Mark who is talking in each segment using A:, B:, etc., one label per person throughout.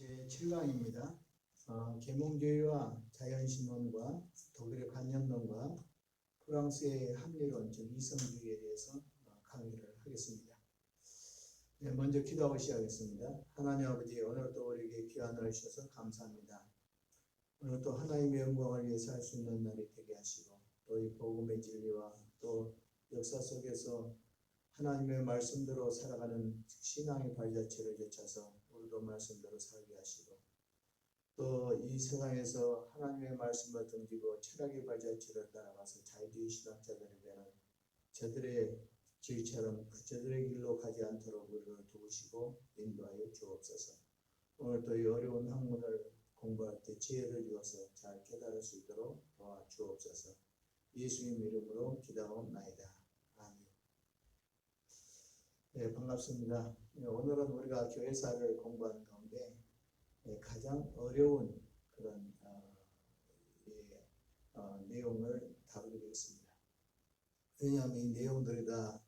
A: 제7강입니다. 계몽주의와 자연신론과 독일의 관념론과 프랑스의 합리론, 즉 이성주의에 대해서 강의를 하겠습니다. 네, 먼저 기도하고 시작하겠습니다. 하나님 아버지, 오늘도 우리에게 귀한 날 주셔서 감사합니다. 오늘 또 하나님의 영광을 위해서 할 수 있는 날이 되게 하시고, 또 이 복음의 진리와 또 역사 속에서 하나님의 말씀대로 살아가는 신앙의 발자취를 제쳐서 우리도 말씀대로 살게 하시고, 또 이 세상에서 하나님의 말씀을 던지고 철학의 발자취를 따라가서 자유주의 신학자들이 되는 저들의 길처럼 저들의 길로 가지 않도록 우리를 도우시고 인도하여 주옵소서. 오늘 또 이 어려운 학문을 공부할 때 지혜를 주어서 잘 깨달을 수 있도록 도와 주옵소서. 예수님 이름으로 기도하옵나이다. 아멘. 네, 반갑습니다. 오늘은 우리가 교회사를 공부하는 가운데 가장 어려운 그런 내용을 다루게 되겠습니다. 왜냐하면 이 내용들이 다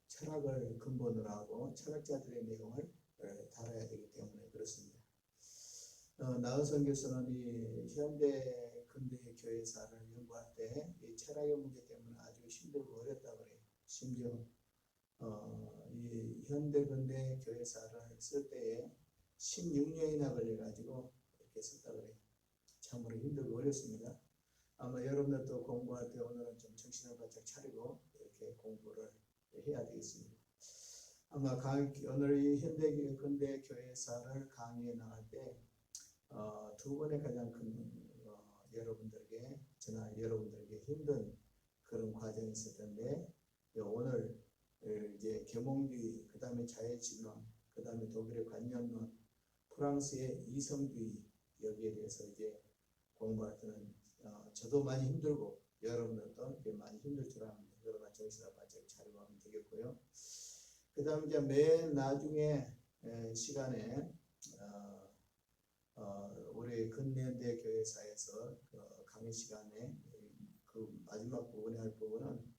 A: 철학을 근본으로 하고 철학자들의 내용을 다뤄야 되기 때문에 그렇습니다. 나은선 교수는 이 현대 근대 교회사를 연구할 때 이 철학의 문제 때문에 아주 힘들고 어렵다고 그래요. 심지어 이 현대 근대 교회사를 쓸 때에 16년이나 걸려가지고 이렇게 썼다고 그래요. 참으로 힘들고 어렵습니다. 아마 여러분들도 공부할 때 오늘은 좀 정신을 바짝 차리고 이렇게 공부를 해야 되겠습니다. 아마 오늘 이 현대 근대 교회사를 강의해 나갈 때 두 번의 가장 큰 여러분들에게 저나 여러분들에게 힘든 그런 과정이 있을 텐데, 오늘 이제 계몽주의, 그 다음에 자유신론, 그 다음에 독일의 관념론, 프랑스의 이성주의, 여기에 대해서 이제 공부할 때는 저도 많이 힘들고 여러분들도 많이 힘들 줄 압니다. 그러나 정신을 바짝 차리고 하면 되겠고요. 그 다음에 이제 맨 나중에 시간에 우리 근현대 교회사에서 강의 시간에 그 마지막 부분에 할 부분은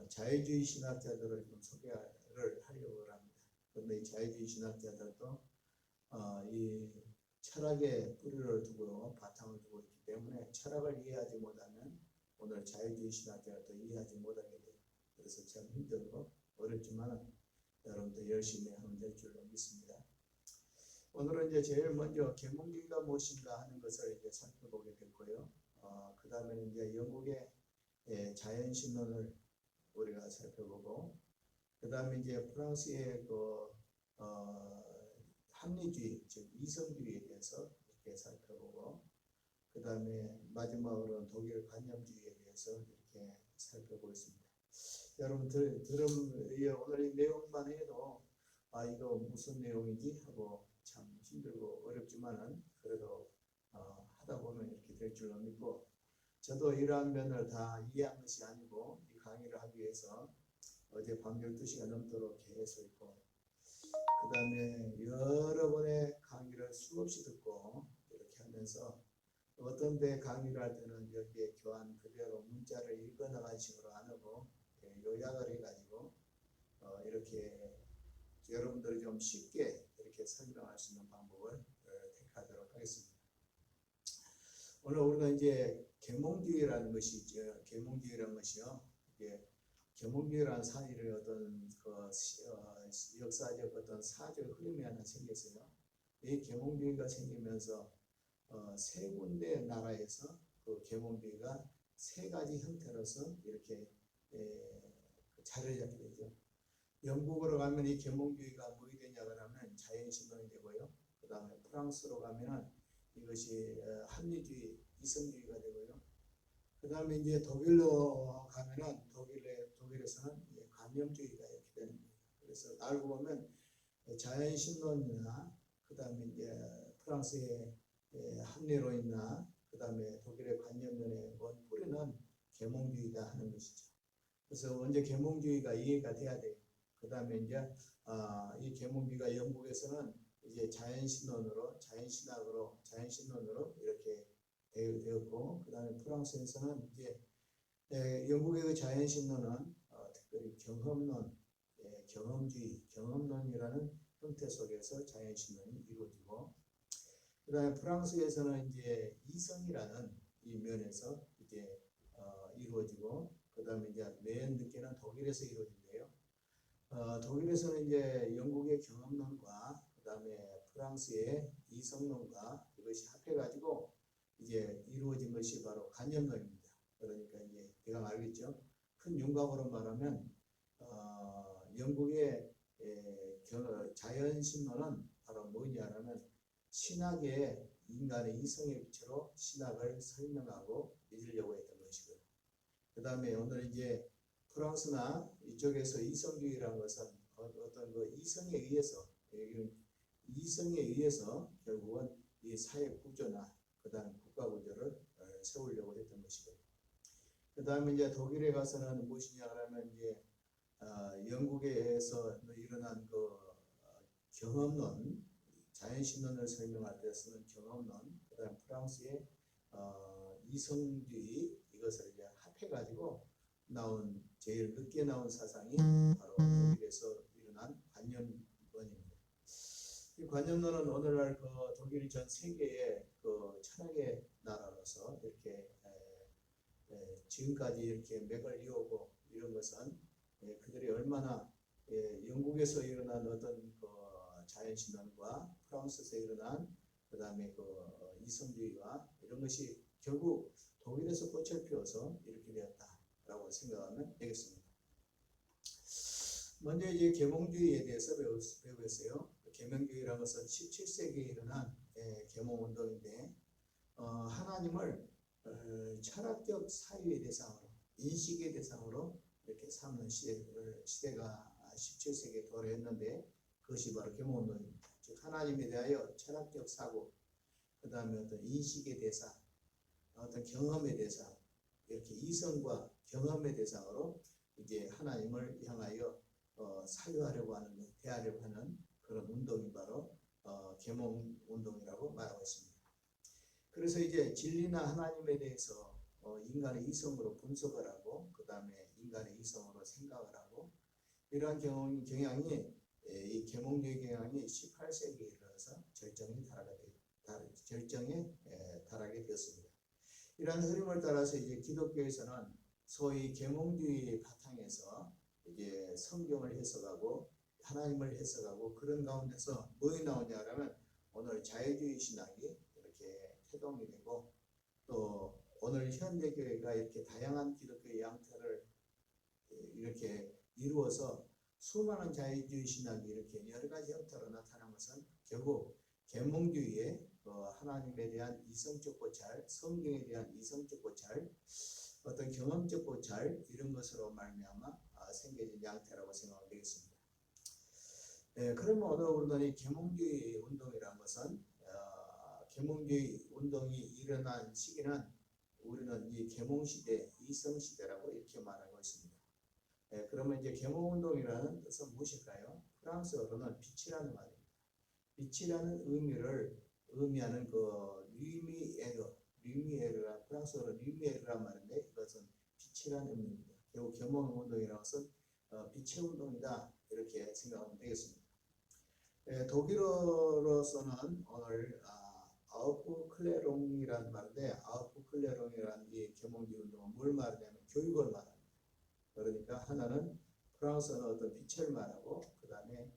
A: 자유주의 신학자들을 좀 소개를 하려고 합니다. 그런데 이 자유주의 신학자들도 이 철학의 뿌리를 두고 바탕을 두고 있기 때문에 철학을 이해하지 못하면 오늘 자유주의 신학자들도 이해하지 못하게 돼요. 그래서 참 힘들고 어렵지만 여러분도 열심히 하면 될 줄로 믿습니다. 오늘은 이제 제일 먼저 계몽주의가 무엇인가 하는 것을 이제 살펴보게 됐고요. 그 다음에는 이제 영국의 자연신론을 우리가 살펴보고, 그 다음에 이제 프랑스의 합리주의, 즉 이성주의에 대해서 이렇게 살펴보고, 그 다음에 마지막으로는 독일 관념주의에 대해서 이렇게 살펴보고 있습니다. 여러분들 오늘 이 내용만 해도 이거 무슨 내용이지 하고 참 힘들고 어렵지만은 그래도 하다 보면 이렇게 될 줄로 믿고, 저도 이러한 면을 다 이해한 것이 아니고 이 강의를 하기 위해서 어제 밤 12시가 넘도록 계속 있고, 그 다음에 여러 번의 강의를 수없이 듣고 이렇게 하면서 어떤 데 강의를 할 때는 여기에 교환 그대로 문자를 읽어나가는 식으로 안 하고 요약을 해가지고 이렇게 여러분들이 좀 쉽게 이렇게 설명할 수 있는 방법을 택하도록 하겠습니다. 오늘 우리가 이제 계몽주의라는 것이 있죠. 계몽주의라는 것이요. 계몽주의라는 사실을 어떤 역사적 어떤 사적 흐름이 하나 생겼어요. 이 계몽주의가 생기면서 세 군데 나라에서 그 계몽주의가 세 가지 형태로서 이렇게 자리를 잡게 되죠. 영국으로 가면 이 계몽주의가 뭐가 되냐고 하면 자연신론이 되고요. 그 다음에 프랑스로 가면은 이것이 합리주의, 이성주의가 되고요. 그 다음에 이제 독일로 가면은 독일에서는 관념주의가 이렇게 되는 거예요. 그래서 알고 보면 자연신론이나 그 다음에 이제 프랑스의 합리론이나 그 다음에 독일의 관념론의 원뿌리는 계몽주의다 하는 것이죠. 그래서 먼저 계몽주의가 이해가 돼야 돼요. 그 다음에 이제 이 계몽주의가 영국에서는 이제 자연신론으로 이렇게 되었고, 그 다음에 프랑스에서는 이제 영국의 그 자연신론은 특별히 경험론, 경험주의, 경험론이라는 형태 속에서 자연신론이 이루어지고, 그 다음에 프랑스에서는 이제 이성이라는 이 면에서 이제 이루어지고, 그 다음에 이제 맨 늦게는 독일에서 이루어진대요. 독일에서는 이제 영국의 경험론과 그 다음에 프랑스의 이성론과 이것이 합해가지고 이제 이루어진 것이 바로 관념론입니다. 그러니까 이제 대강 알겠죠? 큰 윤곽으로 말하면 영국의 자연신론은 바로 뭐냐라면 신학의 인간의 이성의 빛으로 신학을 설명하고 믿으려고 했던 것이고요. 그 다음에 오늘 이제 프랑스나 이쪽에서 이성주의라는 것은 어떤 그 이성에 의해서 결국은 이 사회 구조나 그 다음 국가 구조를 세우려고 했던 것이고요. 그 다음에 이제 독일에 가서는 무엇이냐 하면 이제 영국에서 일어난 그 경험론, 자연신론을 설명할 때 쓰는 경험론, 그 다음 프랑스의 이성주의, 이것을 이제 합해가지고 나온 제일 늦게 나온 사상이 바로 독일에서 일어난 관념론입니다. 이 관념론은 오늘날 그 독일이 전 세계의 그 철학의 나라로서 이렇게 지금까지 이렇게 맥을 이어오고 이런 것은 그들이 얼마나 영국에서 일어난 어떤 그 자연신론과 프랑스에서 일어난 그 다음에 그 이성주의와 이런 것이 결국 독일에서 꽃을 피워서 이렇게 되었다라고 생각하면 되겠습니다. 먼저 이제 계몽주의에 대해서 배우겠어요. 계몽주의라는 것은 17세기에 일어난 계몽운동인데 하나님을 철학적 사유의 대상으로, 인식의 대상으로 이렇게 삼는 시대가 17세기에 도래했는데 그것이 바로 계몽운동입니다. 즉 하나님에 대하여 철학적 사고, 그 다음에 어떤 인식의 대상, 어떤 경험의 대상, 이렇게 이성과 경험의 대상으로 이제 하나님을 향하여 사유하려고 하는 것, 대하려고 하는 그런 운동이 바로 계몽운동이라고 말하고 있습니다. 그래서 이제 진리나 하나님에 대해서 인간의 이성으로 분석을 하고 그 다음에 인간의 이성으로 생각을 하고 이러한 경향이 이 계몽주의 경향이 18세기에 이르러서 절정에 달하게 되었습니다. 이러한 흐름을 따라서 이제 기독교에서는 소위 계몽주의의 바탕에서 이제 성경을 해석하고 하나님을 해석하고 그런 가운데서 뭐가 나오냐면 오늘 자유주의 신학이 이렇게 태동이 되고 또 오늘 현대교회가 이렇게 다양한 기독교의 양태를 이렇게 이루어서 수많은 자유주의 신학이 이렇게 여러 가지 형태로 나타난 것은 결국 계몽주의의 하나님에 대한 이성적 고찰, 성경에 대한 이성적 고찰, 어떤 경험적 고찰 이런 것으로 말미암아 생겨진 양태라고 생각하면 되겠습니다. 그러면 오늘 우리는 이 계몽주의 운동이라는 것은 계몽주의 운동이 일어난 시기는 우리는 이 계몽시대, 이성시대라고 이렇게 말하고 있습니다. 그러면 이제 계몽운동이라는 뜻은 무엇일까요? 프랑스어로는 빛이라는 말입니다. 빛이라는 의미를 의미하는 그 류미에르라 프랑스어로 류미에르란 말인데 이것은 빛이라는 의미입니다. 결국 계몽운동이라는 것은 빛의 운동이다 이렇게 생각하면 되겠습니다. 독일어로서는 오늘 아우프클레롱이라는 말인데 아우프클레롱이라는 이 계몽주의 운동은 뭘 말하냐면 교육을 말합니다. 그러니까 하나는 프랑스어는 어떤 빛을 말하고 그 다음에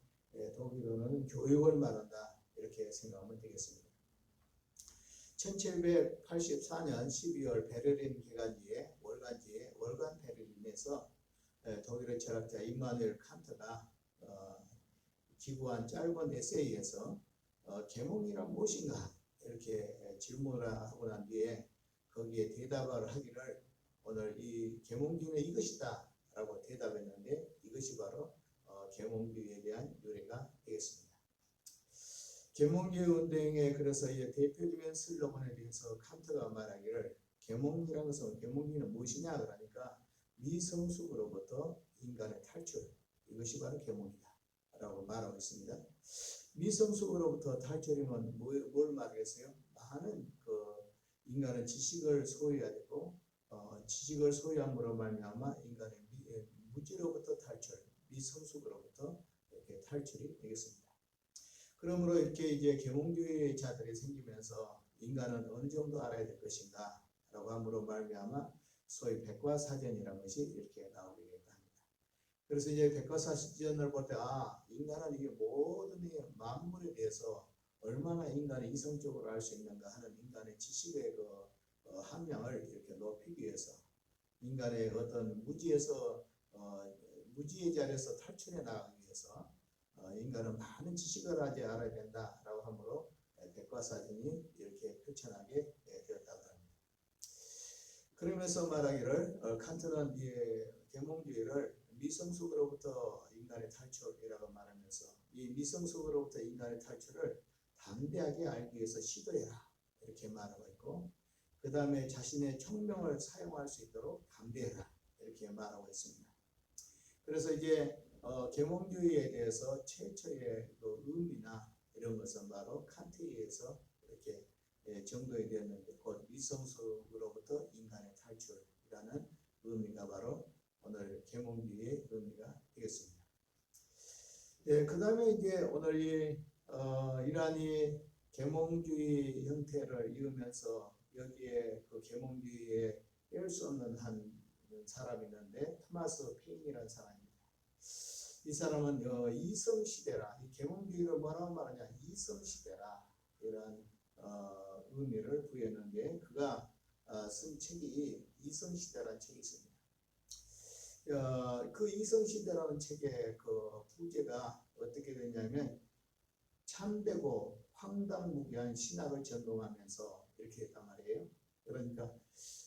A: 독일어는 교육을 말한다 이렇게 생각하면 되겠습니다. 1784년 12월 베를린 개관지에 월간 베를린에서 독일의 철학자 임마누엘 칸트가 기고한 짧은 에세이에서 계몽이란 무엇인가 이렇게 질문을 하고 난 뒤에 거기에 대답을 하기를 오늘 이 계몽주의는 이것이다 라고 대답했는데 이것이 바로 계몽주의에 대한 유래가 되겠습니다. 계몽주의 운동의 그래서 이 대표적인 슬로건에 대해서 칸트가 말하기를 계몽이라는 것은 계몽주의는 무엇이냐 그러니까 미성숙으로부터 인간의 탈출 이것이 바로 계몽이다 라고 말하고 있습니다. 미성숙으로부터 탈출이면 뭘 말하겠어요? 많은 인간은 지식을 소유해야 되고 지식을 소유함으로 말미암아 인간의 무지로부터 탈출, 미성숙으로부터 이렇게 탈출이 되겠습니다. 그러므로 이렇게 이제 계몽주의자들이 생기면서 인간은 어느 정도 알아야 될 것인가 라고 함으로 말미암아 소위 백과사전이라는 것이 이렇게 나오게 합니다. 그래서 이제 백과사전을 볼 때 인간은 이게 모든 만물에 대해서 얼마나 인간이 이성적으로 알 수 있는가 하는 인간의 지식의 함량을 이렇게 높이기 위해서 인간의 어떤 무지의 자리에서 탈출해 나가기 위해서 인간은 많은 지식을 알아야 된다라고 하므로 백과사전이 이렇게 펼쳐나게 되었다고 합니다. 그러면서 말하기를 칸트는 이 계몽주의를 미성숙으로부터 인간의 탈출이라고 말하면서 이 미성숙으로부터 인간의 탈출을 담대하게 알기 위해서 시도해라 이렇게 말하고 있고, 그 다음에 자신의 총명을 사용할 수 있도록 담대해라 이렇게 말하고 있습니다. 그래서 이제 계몽주의에 대해서 최초의 그 의미나 이런 것은 바로 칸트에 의해서 이렇게 정도에 되었는데, 곧 미성숙으로부터 인간의 탈출이라는 의미가 바로 오늘 계몽주의의 의미가 되겠습니다. 그 다음에 이제 오늘 이란이 계몽주의 형태를 이으면서 여기에 그 계몽주의에 뺄 수 없는 한 사람이 있는데 토마스 페인이라는 사람입니다. 이 사람은 이성시대라, 이 계몽주의를 뭐라고 말하냐, 이성시대라 이런 의미를 부여했는데, 그가 쓴 책이 이성시대라는 책이 있습니다. 그 이성시대라는 책의 그 부제가 어떻게 되냐면 참되고 황당무계한 신학을 점검하면서 이렇게 했단 말이에요. 그러니까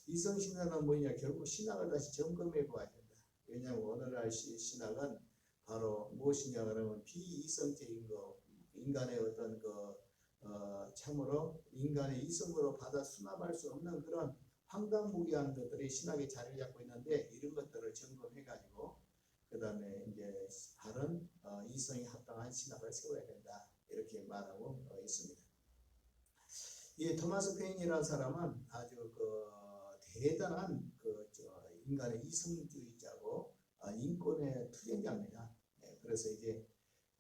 A: 이성신학은 뭐냐, 결국 신학을 다시 점검해 봐야 된다. 왜냐하면 오늘날 신학은 바로 무엇이냐 그러면 비이성적인 거, 인간의 어떤 참으로 인간의 이성으로 받아 수납할 수 없는 그런 황당무계한 것들이 신학에 자리를 잡고 있는데, 이런 것들을 점검해 가지고 그 다음에 이제 바른 이성이 합당한 신학을 세워야 된다 이렇게 말하고 있습니다. 이 토마스 페인이라는 사람은 아주 대단한 인간의 이성주의자고 인권의 투쟁자입니다. 그래서 이제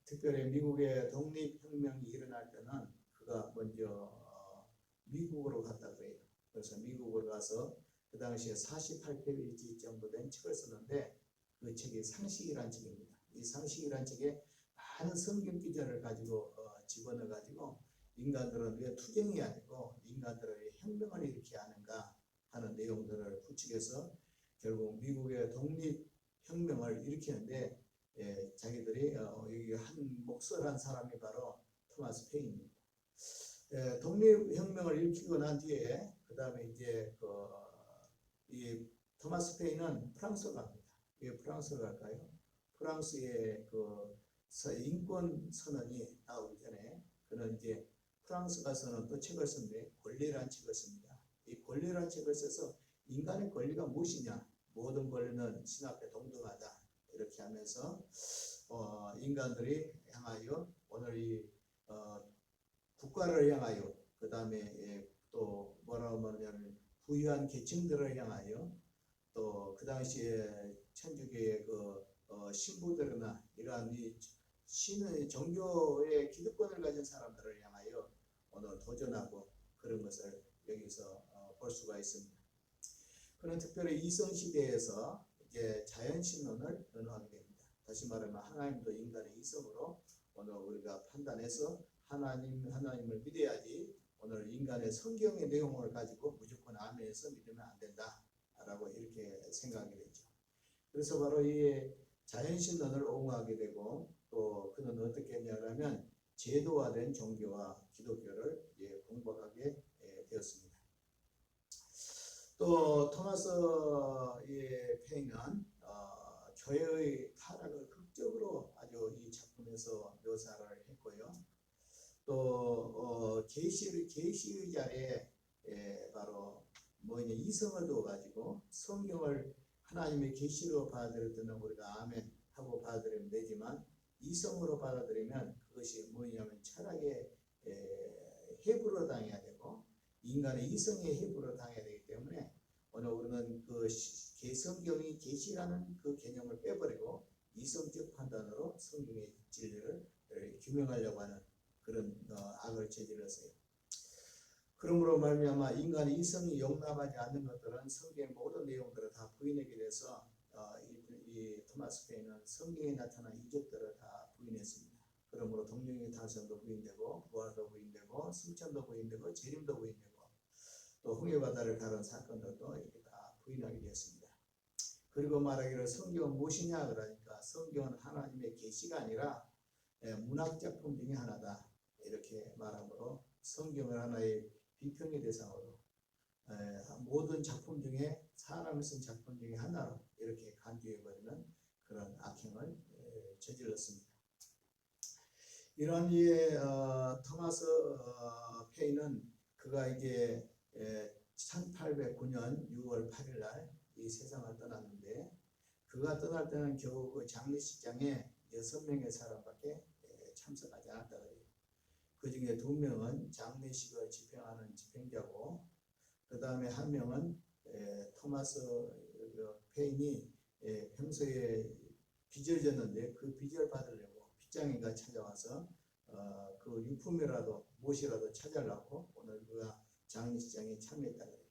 A: 특별히 미국의 독립혁명이 일어날 때는 그가 먼저 미국으로 갔다 그래요. 그래서 미국으로 가서 그 당시에 48페이지 정도 된 책을 썼는데, 그 책이 상식이라는 책입니다. 이 상식이라는 책에 많은 성경 기자를 가지고 집어넣어 가지고 인간들은 왜 투쟁이 아니고 인간들은 왜 혁명을 일으켜야 하는가 하는 내용들을 부추겨서 결국 미국의 독립혁명을 일으키는데 자기들이 여기 한 몫을 한 사람이 바로 토마스 페인입니다. 독립혁명을 일으키고 난 뒤에 그 다음에 이제 이 토마스 페인은 프랑스로 갑니다. 왜 프랑스로 갈까요? 프랑스의 인권 선언이 나오기 전에 그는 이제 프랑스 가서는 또 책을 썼는데 권리라는 책을 씁니다. 이 권리라는 책을 써서 인간의 권리가 무엇이냐, 모든 권리는 신 앞에 동등하다 이렇게 하면서 인간들이 향하여 오늘 이 국가를 향하여, 그 다음에 또 뭐라고 말하냐면 부유한 계층들을 향하여, 또 그 당시에 천주교의 신부들이나 이러한 이 신의 종교의 기득권을 가진 사람들을 향하여 오늘 도전하고 그런 것을 여기서 볼 수가 있습니다. 그는 특별히 이성시대에서 이제 자연신론을 연호하게 됩니다. 다시 말하면 하나님도 인간의 이성으로 오늘 우리가 판단해서 하나님을 믿어야지, 오늘 인간의 성경의 내용을 가지고 무조건 아멘해서 믿으면 안 된다 라고 이렇게 생각하게 되죠. 그래서 바로 이 자연신론을 옹호하게 되고, 또 그는 어떻게 했냐면 제도화된 종교와 기독교를 공부하게 되었습니다. 또 토마스 페인은 교회의 타락을 극적으로 아주 이 작품에서 묘사를 했고요. 또 계시의 자리에 바로 이성을 두어가지고 성경을 하나님의 계시로 받아들였던 우리가 아멘 하고 받아들이면 되지만, 이성으로 받아들이면 그것이 뭐냐면 철학의 해부로 당해야 되고 인간의 이성의 해부로 당해야 되기 때문에, 오늘 우리는 성경이 계시라는 그 개념을 빼버리고 이성적 판단으로 성경의 진리를 규명하려고 하는 그런 악을 저질렀어요. 그러므로 말미암아 인간의 이성이 용납하지 않는 것들은 성경의 모든 내용들을 다 부인하게 돼서 이 토마스 페인은 성경에 나타난 이적들을 다 부인했습니다. 그러므로 동령의 탄생도 부인되고 부활도 부인되고 승천도 부인되고 재림도 부인되고 또 홍해바다를 가른 사건들도 이렇게 다 부인하게 되었습니다. 그리고 말하기를 성경은 무엇이냐 그러니까 성경은 하나님의 계시가 아니라 문학작품 중에 하나다 이렇게 말하므로 성경을 하나의 비평의 대상으로 모든 작품 중에 사람이 쓴 작품 중에 하나로 이렇게 간주해버리는 그런 악행을 저질렀습니다. 이런 이에 토마스 페인은 그가 이제 1809년 6월 8일 날 이 세상을 떠났는데 그가 떠날 때는 겨우 그 장례식장에 6명의 사람밖에 참석하지 않았다 그래요. 그 중에 2명은 장례식을 집행하는 집행자고 그 다음에 1명은 토마스 페인이 평소에 빚을 졌는데 그 빚을 받으려고 빚장이가 찾아와서 그 유품이라도 무엇이라도 찾으려고 오늘 그가 장례식장에 참여했다 그래요.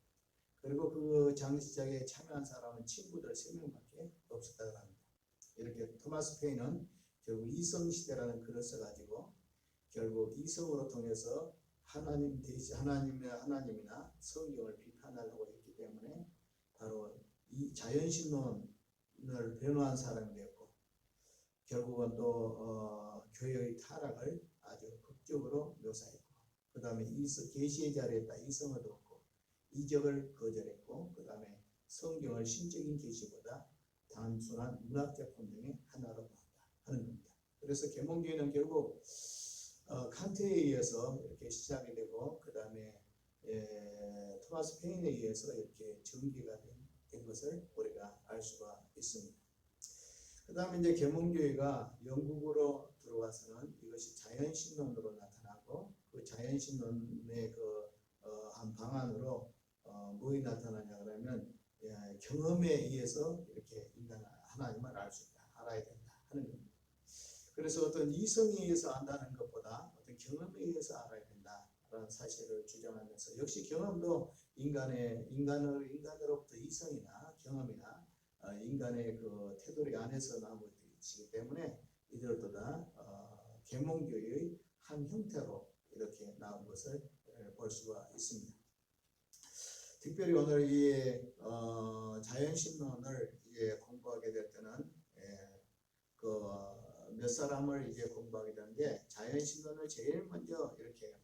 A: 그리고 그 장례식장에 참여한 사람은 친구들 3명밖에 없었다고 합니다. 이렇게 토마스 페인은 결국 이성시대라는 글을 써가지고 결국 이성으로 통해서 하나님이나 성경을 비판하려고 했기 때문에 바로 이 자연신론을 변호한 사람이 되었고 결국은 또 교회의 타락을 아주 극적으로 묘사했고 그 다음에 계시의 자리에 있다 이성을 뒀고 이적을 거절했고 그 다음에 성경을 신적인 계시보다 단순한 문학작품 중에 하나로 보았다 하는 겁니다. 그래서 계몽주의는 결국 칸트에 의해서 이렇게 시작이 되고 그 다음에 토마스 페인에 의해서 이렇게 전개가 된 것을 우리가 알 수가 있습니다. 그 다음에 이제 계몽주의가 영국으로 들어와서는 이것이 자연신론으로 나타나고 그 자연신론의 한 방안으로 뭐에 나타나냐 그러면 경험에 의해서 이렇게 인간은 하나님을 알 수 있다, 알아야 된다 하는 겁니다. 그래서 어떤 이성에 의해서 안다는 것보다 어떤 경험에 의해서 알아야 된다라는 사실을 주장하면서 역시 경험도 인간으로부터 이성이나 경험이나 인간의 그 테두리 안에서 나무지기 때문에 이들도 다 계몽주의의 한 형태로 이렇게 나온 것을 볼 수가 있습니다. 특별히 오늘 이 자연신론을 이제 공부하게 될 때는 몇 사람을 이제 공부하게 되는데 자연신론을 제일 먼저 이렇게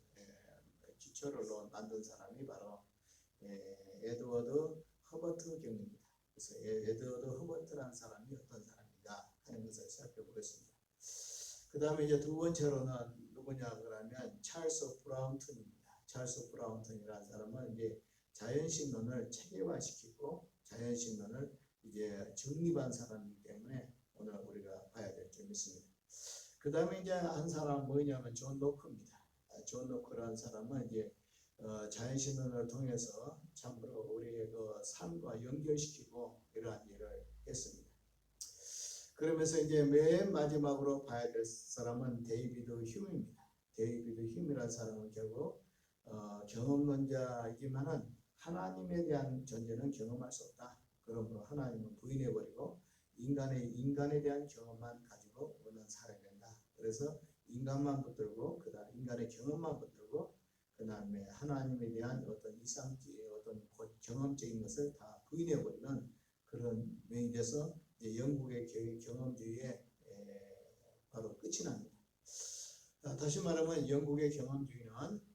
A: 기초를 만든 사람이 바로 에드워드 허버트 경입니다. 그래서 에드워드 허버트라는 사람이 어떤 사람인가 하는 것을 살펴보겠습니다. 그 다음에 이제 두 번째로는 누구냐 그러면 찰스 브라운튼입니다. 찰스 브라운튼이라는 사람은 이제 자연신론을 체계화시키고 자연신론을 이제 정립한 사람이기 때문에 오늘 우리가 봐야 될 점이 있습니다. 그 다음에 이제 한 사람 뭐냐면 존 노크입니다. 존 노크라는 사람은 이제 자연신론을 통해서 참으로 우리의 그 삶과 연결시키고 이러한 일을 했습니다. 그러면서 이제 맨 마지막으로 봐야 될 사람은 데이비드 휴입니다. 데이비드 휴이라는 사람은 결국 경험론자이지만은 하나님에 대한 존재는 경험할 수 없다. 그러므로 하나님은 부인해버리고 인간에 대한 경험만 가지고 우리는 살아야 된다. 그래서 인간만 붙들고 그다음 인간의 경험만 붙들고 그다음에 하나님에 대한 어떤 어떤 경험적인 것을 다 부인해버리는 그런 면이 돼서 이제 영국의 경험주의에 바로 끝이 납니다. 다시 말하면 영국의 경험주의는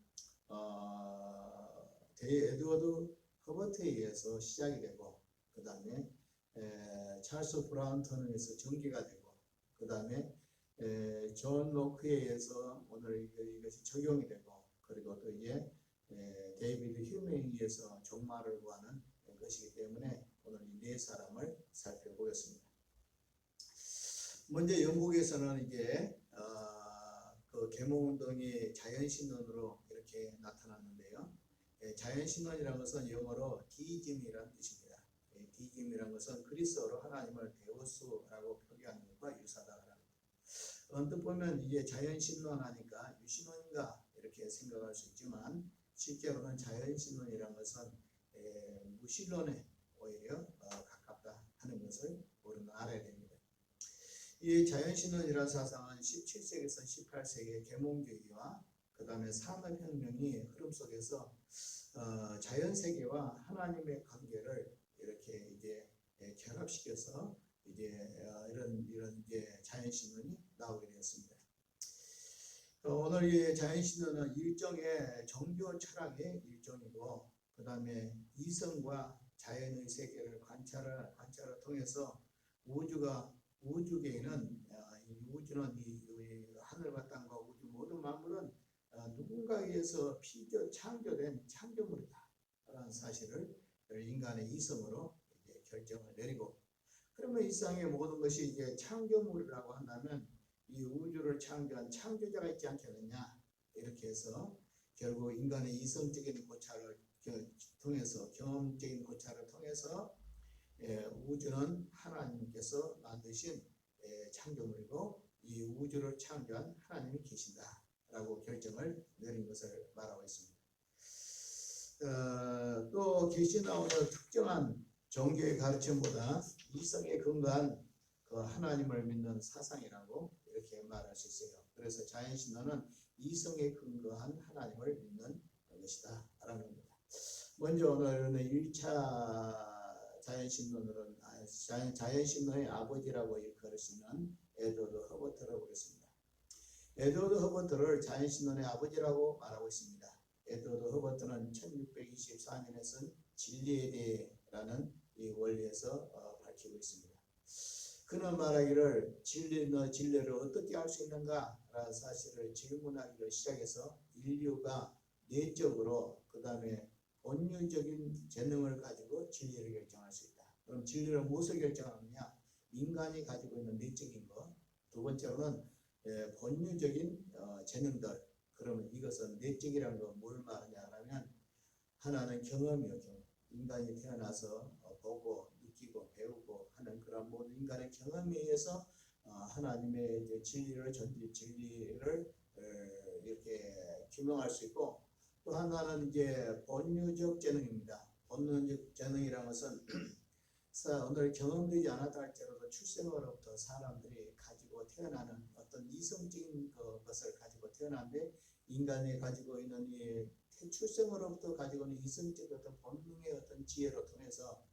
A: 에드워드 허버트에 의해서 시작이 되고 그 다음에 찰스 브라운턴에 의해서 전개가 되고 그 다음에 존 노크에 의해서 오늘 이것이 적용이 되고 그리고 또 이제 데이비드 휴메에 의해서 종말을 구하는 것이기 때문에 오늘 이 네 사람을 살펴보겠습니다. 먼저 영국에서는 이제 그 계몽운동이 자연신론으로 이렇게 나타났는데요. 자연신론이라는 것은 영어로 디즘이라는 뜻입니다. 디즘이라는 것은 그리스어로 하나님을 데우스라고 표기하는 것과 유사하다고 합니다. 언뜻 보면 이게 자연신론하니까 유신론인가 이렇게 생각할 수 있지만 실제로는 자연신론이라는 것은 무신론에 오히려 가깝다 하는 것을 우리는 알아야 됩니다. 이 자연신론이라는 사상은 17세기에서 18세기의 계몽주의와 그 다음에 산업혁명이 흐름 속에서 자연세계와 하나님의 관계를 이렇게 이제 결합시켜서 이제 이런 이제 자연신론이 나오게 되었습니다. 오늘 이 자연신론은 일종의 종교 철학의 일종이고, 그 다음에 이성과 자연의 세계를 관찰을 통해서 우주계에는 이 우주는 이 하늘과 땅과 우주 모든 만물은 누군가에 의해서 창조된 창조물이다라는 사실을 인간의 이성으로 이제 결정을 내리고, 그러면 이 세상의 모든 것이 이제 창조물이라고 한다면 이 우주를 창조한 창조자가 있지 않겠느냐, 이렇게 해서 결국 인간의 이성적인 고찰을 통해서, 경험적인 고찰을 통해서 우주는 하나님께서 만드신 창조물이고 이 우주를 창조한 하나님이 계신다라고 결정을 내린 것을 말하고 있습니다. 또 계시나 오늘 특정한 종교의 가르침보다 이성에 근거한 그 하나님을 믿는 사상이라고 이렇게 말할 수 있어요. 그래서 자연신론은 이성에 근거한 하나님을 믿는 것이다 라는 겁니다. 먼저 오늘은 1차 자연신론으로는 자연신론의 아버지라고 일컬을 수 있는 에드워드 허버트를 보겠습니다. 에드워드 허버트를 자연신론의 아버지라고 말하고 있습니다. 에드워드 허버트는 1624년에 쓴 진리에 대해라는 이 원리에서 밝히고 있습니다. 그는 말하기를 진리를 어떻게 알 수 있는가 라는 사실을 질문하기를 시작해서 인류가 내적으로 그 다음에 본유적인 재능을 가지고 진리를 결정할 수 있다. 그럼 진리를 무엇을 결정하느냐? 인간이 가지고 있는 내적인 것. 두 번째로는 본유적인 재능들. 그러면 이것은 내적이라는 건 뭘 말하냐면 하나는 경험이요. 경험. 인간이 태어나서 보고 느끼고 배우고 하는 그런 모든 인간의 경험에 의해서 하나님의 이제 진리를 이렇게 규명할 수 있고, 또 하나는 이제 본유적 재능입니다. 본유적 재능이라는 것은 오늘 경험되지 않았다 할지라도 출생으로부터 사람들이 가지고 태어나는 어떤 이성적인 것을 가지고 태어나는데, 인간이 가지고 있는 이 출생으로부터 가지고 있는 이성적 어떤 본능의 어떤 지혜로 통해서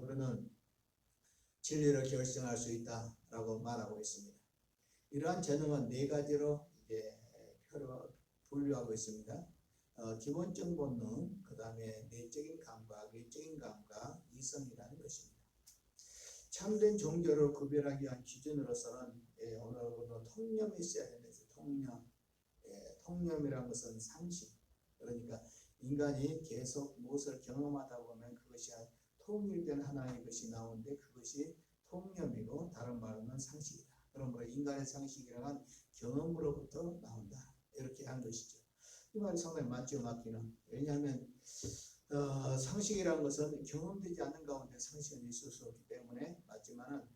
A: 우리는 진리를 결정할 수 있다라고 말하고 있습니다. 이러한 재능은 네 가지로 이제 분류하고 있습니다. 기본적 본능, 그 다음에 내적인 감각, 외적인 감각, 이성이라는 것입니다. 참된 종교를 구별하기 위한 기준으로서는 오늘도 통념이 있어야 되는 거죠. 통념이라는 것은 상식. 그러니까 인간이 계속 무엇을 경험하다 보면 그것이 통일된 하나의 것이 나오는데 그것이 통념이고, 다른 말로는 상식이다. 그러므로 인간의 상식이란 경험으로부터 나온다. 이렇게 한 것이죠. 이 말이 상당히 맞죠, 맞기는. 왜냐하면 상식이라는 것은 경험되지 않는 가운데 상식은 있을 수 없기 때문에 맞지만은,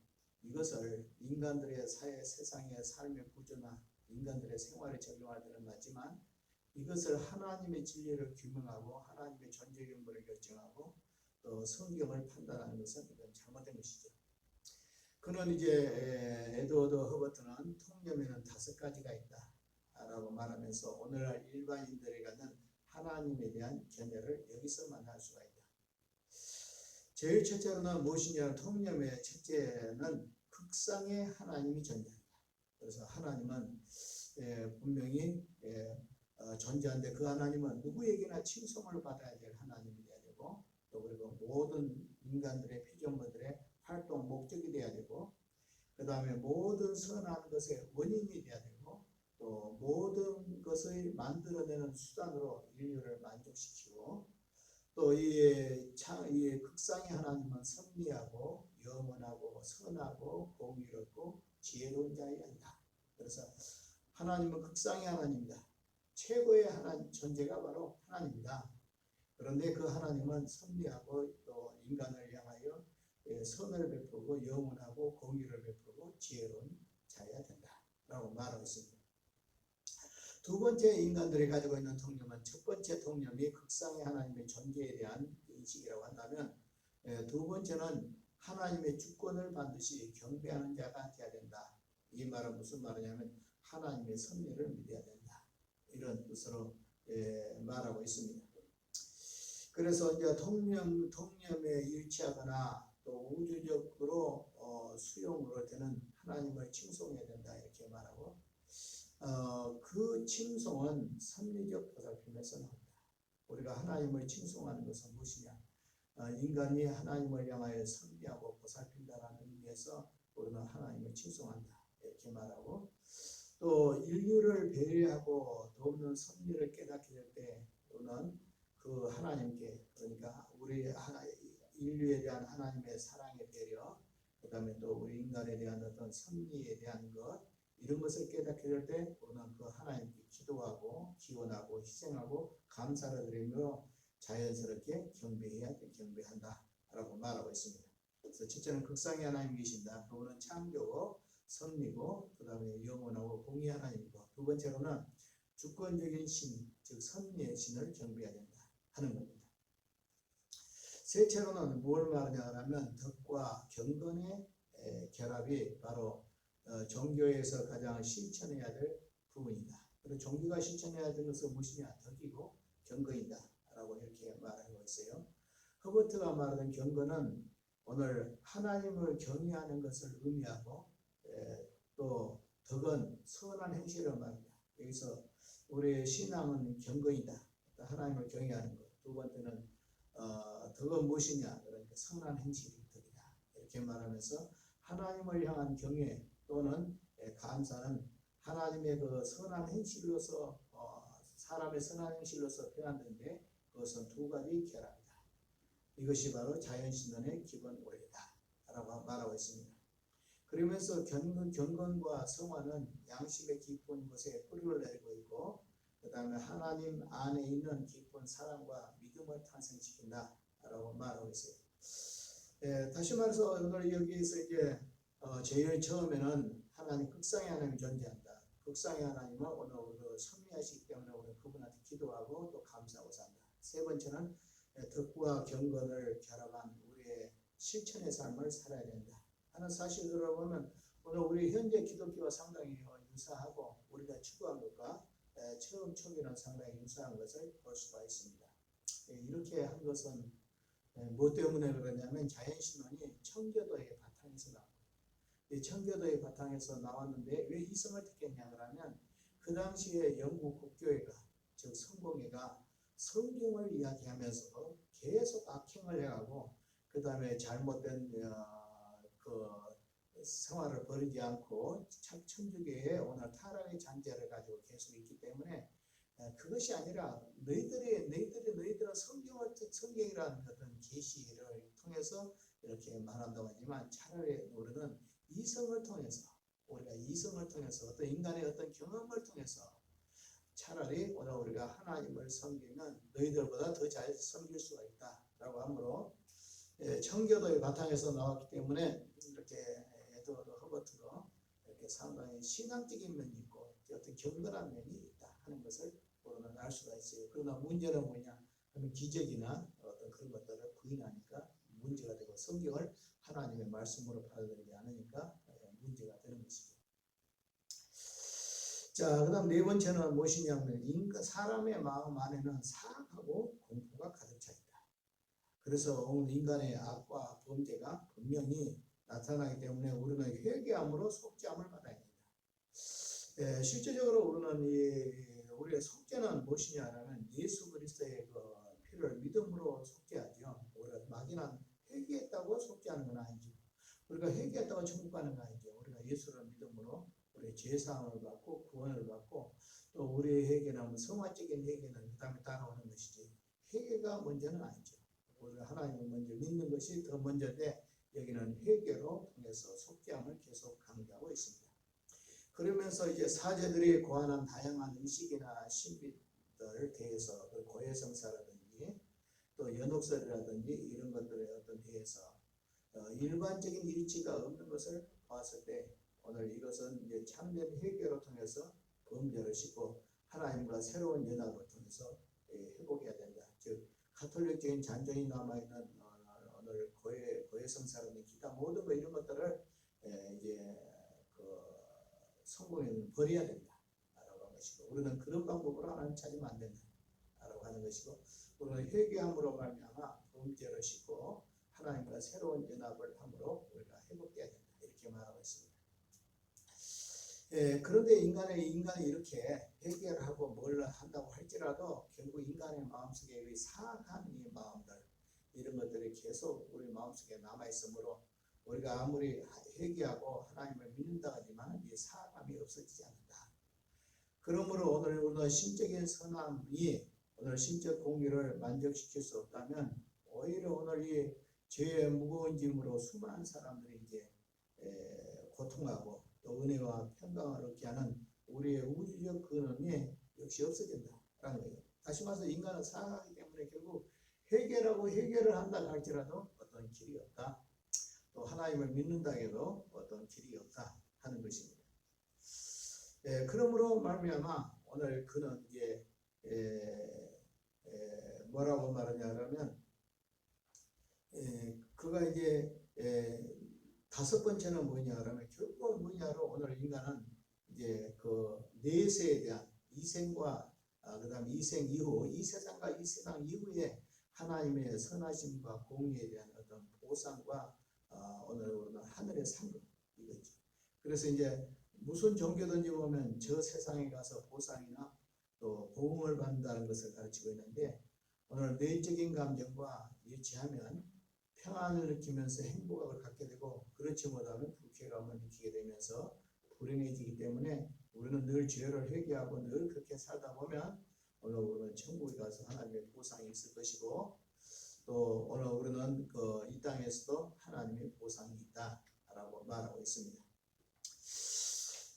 A: 이것을 인간들의 세상의 삶의 구조나 인간들의 생활에 적용할 때는 맞지만, 이것을 하나님의 진리를 규명하고 하나님의 존재 경보를 결정하고 또 성경을 판단하는 것은 이건 잘못된 것이죠. 그는 이제 에드워드 허버트는 통념에는 5가지가 있다 라고 말하면서 오늘날 일반인들이 갖는 하나님에 대한 견해를 여기서 만날 수가 있다. 제일 첫째로는 무엇이냐? 통념의 첫째는 극상의 하나님이 존재한다. 그래서 하나님은 분명히 존재한데, 그 하나님은 누구에게나 칭송을 받아야 될 하나님이 되어야 되고, 또 그리고 모든 인간들의 피조물들의 활동 목적이 되어야 되고, 그 다음에 모든 선한 것의 원인이 되어야 되고, 또 모든 것을 만들어내는 수단으로 인류를 만족시키고, 또 이 극상의 하나님은 섭리하고 영원하고 선하고 공의롭고 지혜로운 자여야 한다. 그래서 하나님은 극상의 하나님이다. 최고의 하나님 존재가 바로 하나님이다. 그런데 그 하나님은 섭리하고 또 인간을 향하여 선을 베푸고 영원하고 공의를 베푸고 지혜로운 자여야 된다. 라고 말하고 있습니다. 두 번째 인간들이 가지고 있는 통념은 첫 번째 통념이 극상의 하나님의 존재에 대한 인식이라고 한다면 두 번째는 하나님의 주권을 반드시 경배하는 자가 되어야 된다. 이 말은 무슨 말이냐면 하나님의 섭리를 믿어야 된다. 이런 뜻으로 말하고 있습니다. 그래서 이제 통념에 일치하거나 또 우주적으로 수용으로 되는 하나님을 칭송해야 된다. 이렇게 말하고 그 칭송은 섭리적 보살핌에서 나온다. 우리가 하나님을 칭송하는 것은 무엇이냐? 인간이 하나님을 향하여 섭리하고 보살핀다라는 의미에서 우리는 하나님을 칭송한다. 이렇게 말하고 또 인류를 배려하고 돕는 섭리를 깨닫게 될 때 우리는 그 하나님께 그러니까 우리 인류에 대한 하나님의 사랑의 배려 그 다음에 또 우리 인간에 대한 어떤 섭리에 대한 것 이런 것을 깨닫게 될 때 우리는 그 하나님께 기도하고 기원하고 희생하고 감사를 드리며 자연스럽게 경배한다 라고 말하고 있습니다. 그래서 첫째는 극상의 하나님 계신다. 그분은 창조고 섭리고 그 다음에 영원하고 공의 하나님이고 두 번째로는 주권적인 신, 즉 섭리의 신을 경배해야 된다 하는 겁니다. 셋째로는 뭘 말하냐 하면 덕과 경건의 결합이 바로 종교에서 가장 실천해야 될 부분이다. 그리고 종교가 실천해야 되는 것은 무엇이냐? 덕이고 경건이다 라고 이렇게 말하고 있어요. 허버트가 말하는 경건은 오늘 하나님을 경외하는 것을 의미하고 또 덕은 선한 행실을 말합니다. 여기서 우리의 신앙은 경건이다. 하나님을 경외하는 것. 두 번째는 덕은 무엇이냐? 그러니까 선한 행실이 덕이다. 이렇게 말하면서 하나님을 향한 경외 또는 감사는 하나님의 그 선한 행실로서 사람의 선한 행실로서 표현되는데 그것은 두 가지 결합이다. 이것이 바로 자연신론의 기본 원리다 라고 말하고 있습니다. 그러면서 경건과 성화는 양심의 깊은 곳에 뿌리를 내리고 있고 그 다음에 하나님 안에 있는 깊은 사랑과 믿음을 탄생시킨다 라고 말하고 있어요. 다시 말해서 오늘 여기에서 이제 제일 처음에는 하나님 극상의 하나님이 존재한다. 극상의 하나님은 오늘 우리를 섭리하시기 때문에 우리는 그분한테 기도하고 또 감사하고 산다. 세 번째는 덕과 경건을 결합한 우리의 실천의 삶을 살아야 된다 하는 사실들을 보면 오늘 우리 현재 기독교와 상당히 유사하고 우리가 추구한 것과 처음 초기는 상당히 유사한 것을 볼 수가 있습니다. 이렇게 한 것은 뭐 때문에 그러냐면 자연신론이 청교도의 바탕에서 나옵니다. 이 청교도의 바탕에서 나왔는데 왜 이성을 택했냐 그러면 그 당시에 영국 국교회가 즉 성공회가 성경을 이야기하면서 계속 악행을 해가고 그 다음에 잘못된 그 생활을 버리지 않고 천주교의 오늘 타락의 잔재를 가지고 계속 있기 때문에 그것이 아니라 너희들은 성경이라는 어떤 계시를 통해서 이렇게 말한다고 하지만 차라리 우리는 이성을 통해서 어떤 인간의 어떤 경험을 통해서 차라리 오늘 우리가 하나님을 섬기면 너희들보다 더 잘 섬길 수가 있다 라고 함으로 청교도의 바탕에서 나왔기 때문에 이렇게 에드워드 허버트도 이렇게 상당히 신앙적인 면이 있고 어떤 경건한 면이 있다 하는 것을 우리는 알 수가 있어요. 그러나 문제는 뭐냐 하면 기적이나 어떤 그런 것들을 부인하니까 문제가 되고 성경을 하나님의 말씀으로 받아들이지 않으니까 문제가 되는 것이죠. 자, 그 다음 네 번째는 무엇이냐면 사람의 마음 안에는 사악하고 공포가 가득 차 있다. 그래서 오늘 인간의 악과 범죄가 분명히 나타나기 때문에 우리는 회개함으로 속죄함을 받아야 된다. 실제적으로 우리의 속죄는 무엇이냐면 예수 그리스도의 그 피를 믿음으로 속죄하죠. 우리가 막연한 회개했다고 속죄하는 건 아니죠. 우리가 회개했다고 천국 가는 건 아니죠. 우리가 예수를 믿음으로 우리의 죄사함을 받고 구원을 받고 또 우리의 회개는 성화적인 회개는 그 다음에 따라오는 것이지 회개가 먼저는 아니죠. 우리가 하나님을 먼저 믿는 것이 더 먼저인데 여기는 회개로 통해서 속죄함을 계속 강조하고 있습니다. 그러면서 이제 사제들이 고안한 다양한 의식이나 신비들을 대해서 고해성사라든지 또 연옥설이라든지 이런 것들에 어떤 대해서 일반적인 일치가 없는 것을 봤을 때 오늘 이것은 이제 참된 회개로 통해서 범죄를 씻고 하나님과 새로운 연합을 통해서 회복해야 된다. 즉 가톨릭적인 잔존이 남아있는 오늘 고해성 사람의 기타 모든 거 이런 것들을 이제 그 성공에는 버려야 된다라고 하는 것이고, 우리는 그런 방법으로 하나님 찾으면 안 된다라고 하는 것이고, 우리는 회개함으로 말미암아 범죄를 씻고 하나님과 새로운 연합을 함으로 우리가 회복돼야 된다, 이렇게 말하고 있습니다. 그런데 인간이 이렇게 회개를 하고 뭘 한다고 할지라도 결국 인간의 마음속에 사악한 이 마음들, 이런 것들이 계속 우리 마음속에 남아있으므로 우리가 아무리 회개하고 하나님을 믿는다 하지만 이 사악함이 없어지지 않는다. 그러므로 오늘 우리는 신적인 선함이 오늘 신적 공의를 만족시킬 수 없다면 오히려 오늘 이 죄의 무거운 짐으로 수많은 사람들이 이제 고통하고 또 은혜와 평강을 얻게 하는 우리의 우주적 근원이 역시 없어진다라는 거예요. 다시 말해서 인간은 사악하기 때문에 결국 회개를 한다 할지라도 어떤 길이 없다. 또 하나님을 믿는다 해도 어떤 길이 없다 하는 것입니다. 그러므로 말미암아 오늘 그는 이제 뭐라고 말하냐면 그가 이제 다섯 번째는 뭐냐라면 결국은 뭐냐로 오늘 인간은 이제 그 내세에 대한 이생과 그다음 이생 이후 이 세상과 이 세상 이후에 하나님의 선하심과 공의에 대한 어떤 보상과 오늘 우리는 하늘의 상급 이거죠. 그래서 이제 무슨 종교든지 보면 저 세상에 가서 보상이나 또 보응을 받는다는 것을 가르치고 있는데, 오늘 내적인 감정과 일치하면 평안을 느끼면서 행복을 갖게 되고, 그렇지 못하면 불쾌감을 느끼게 되면서 불행해지기 때문에 우리는 늘 죄를 회개하고 늘 그렇게 살다 보면 오늘 우리는 천국에 가서 하나님의 보상이 있을 것이고, 또 오늘 우리는 이 땅에서도 하나님의 보상이 있다라고 말하고 있습니다.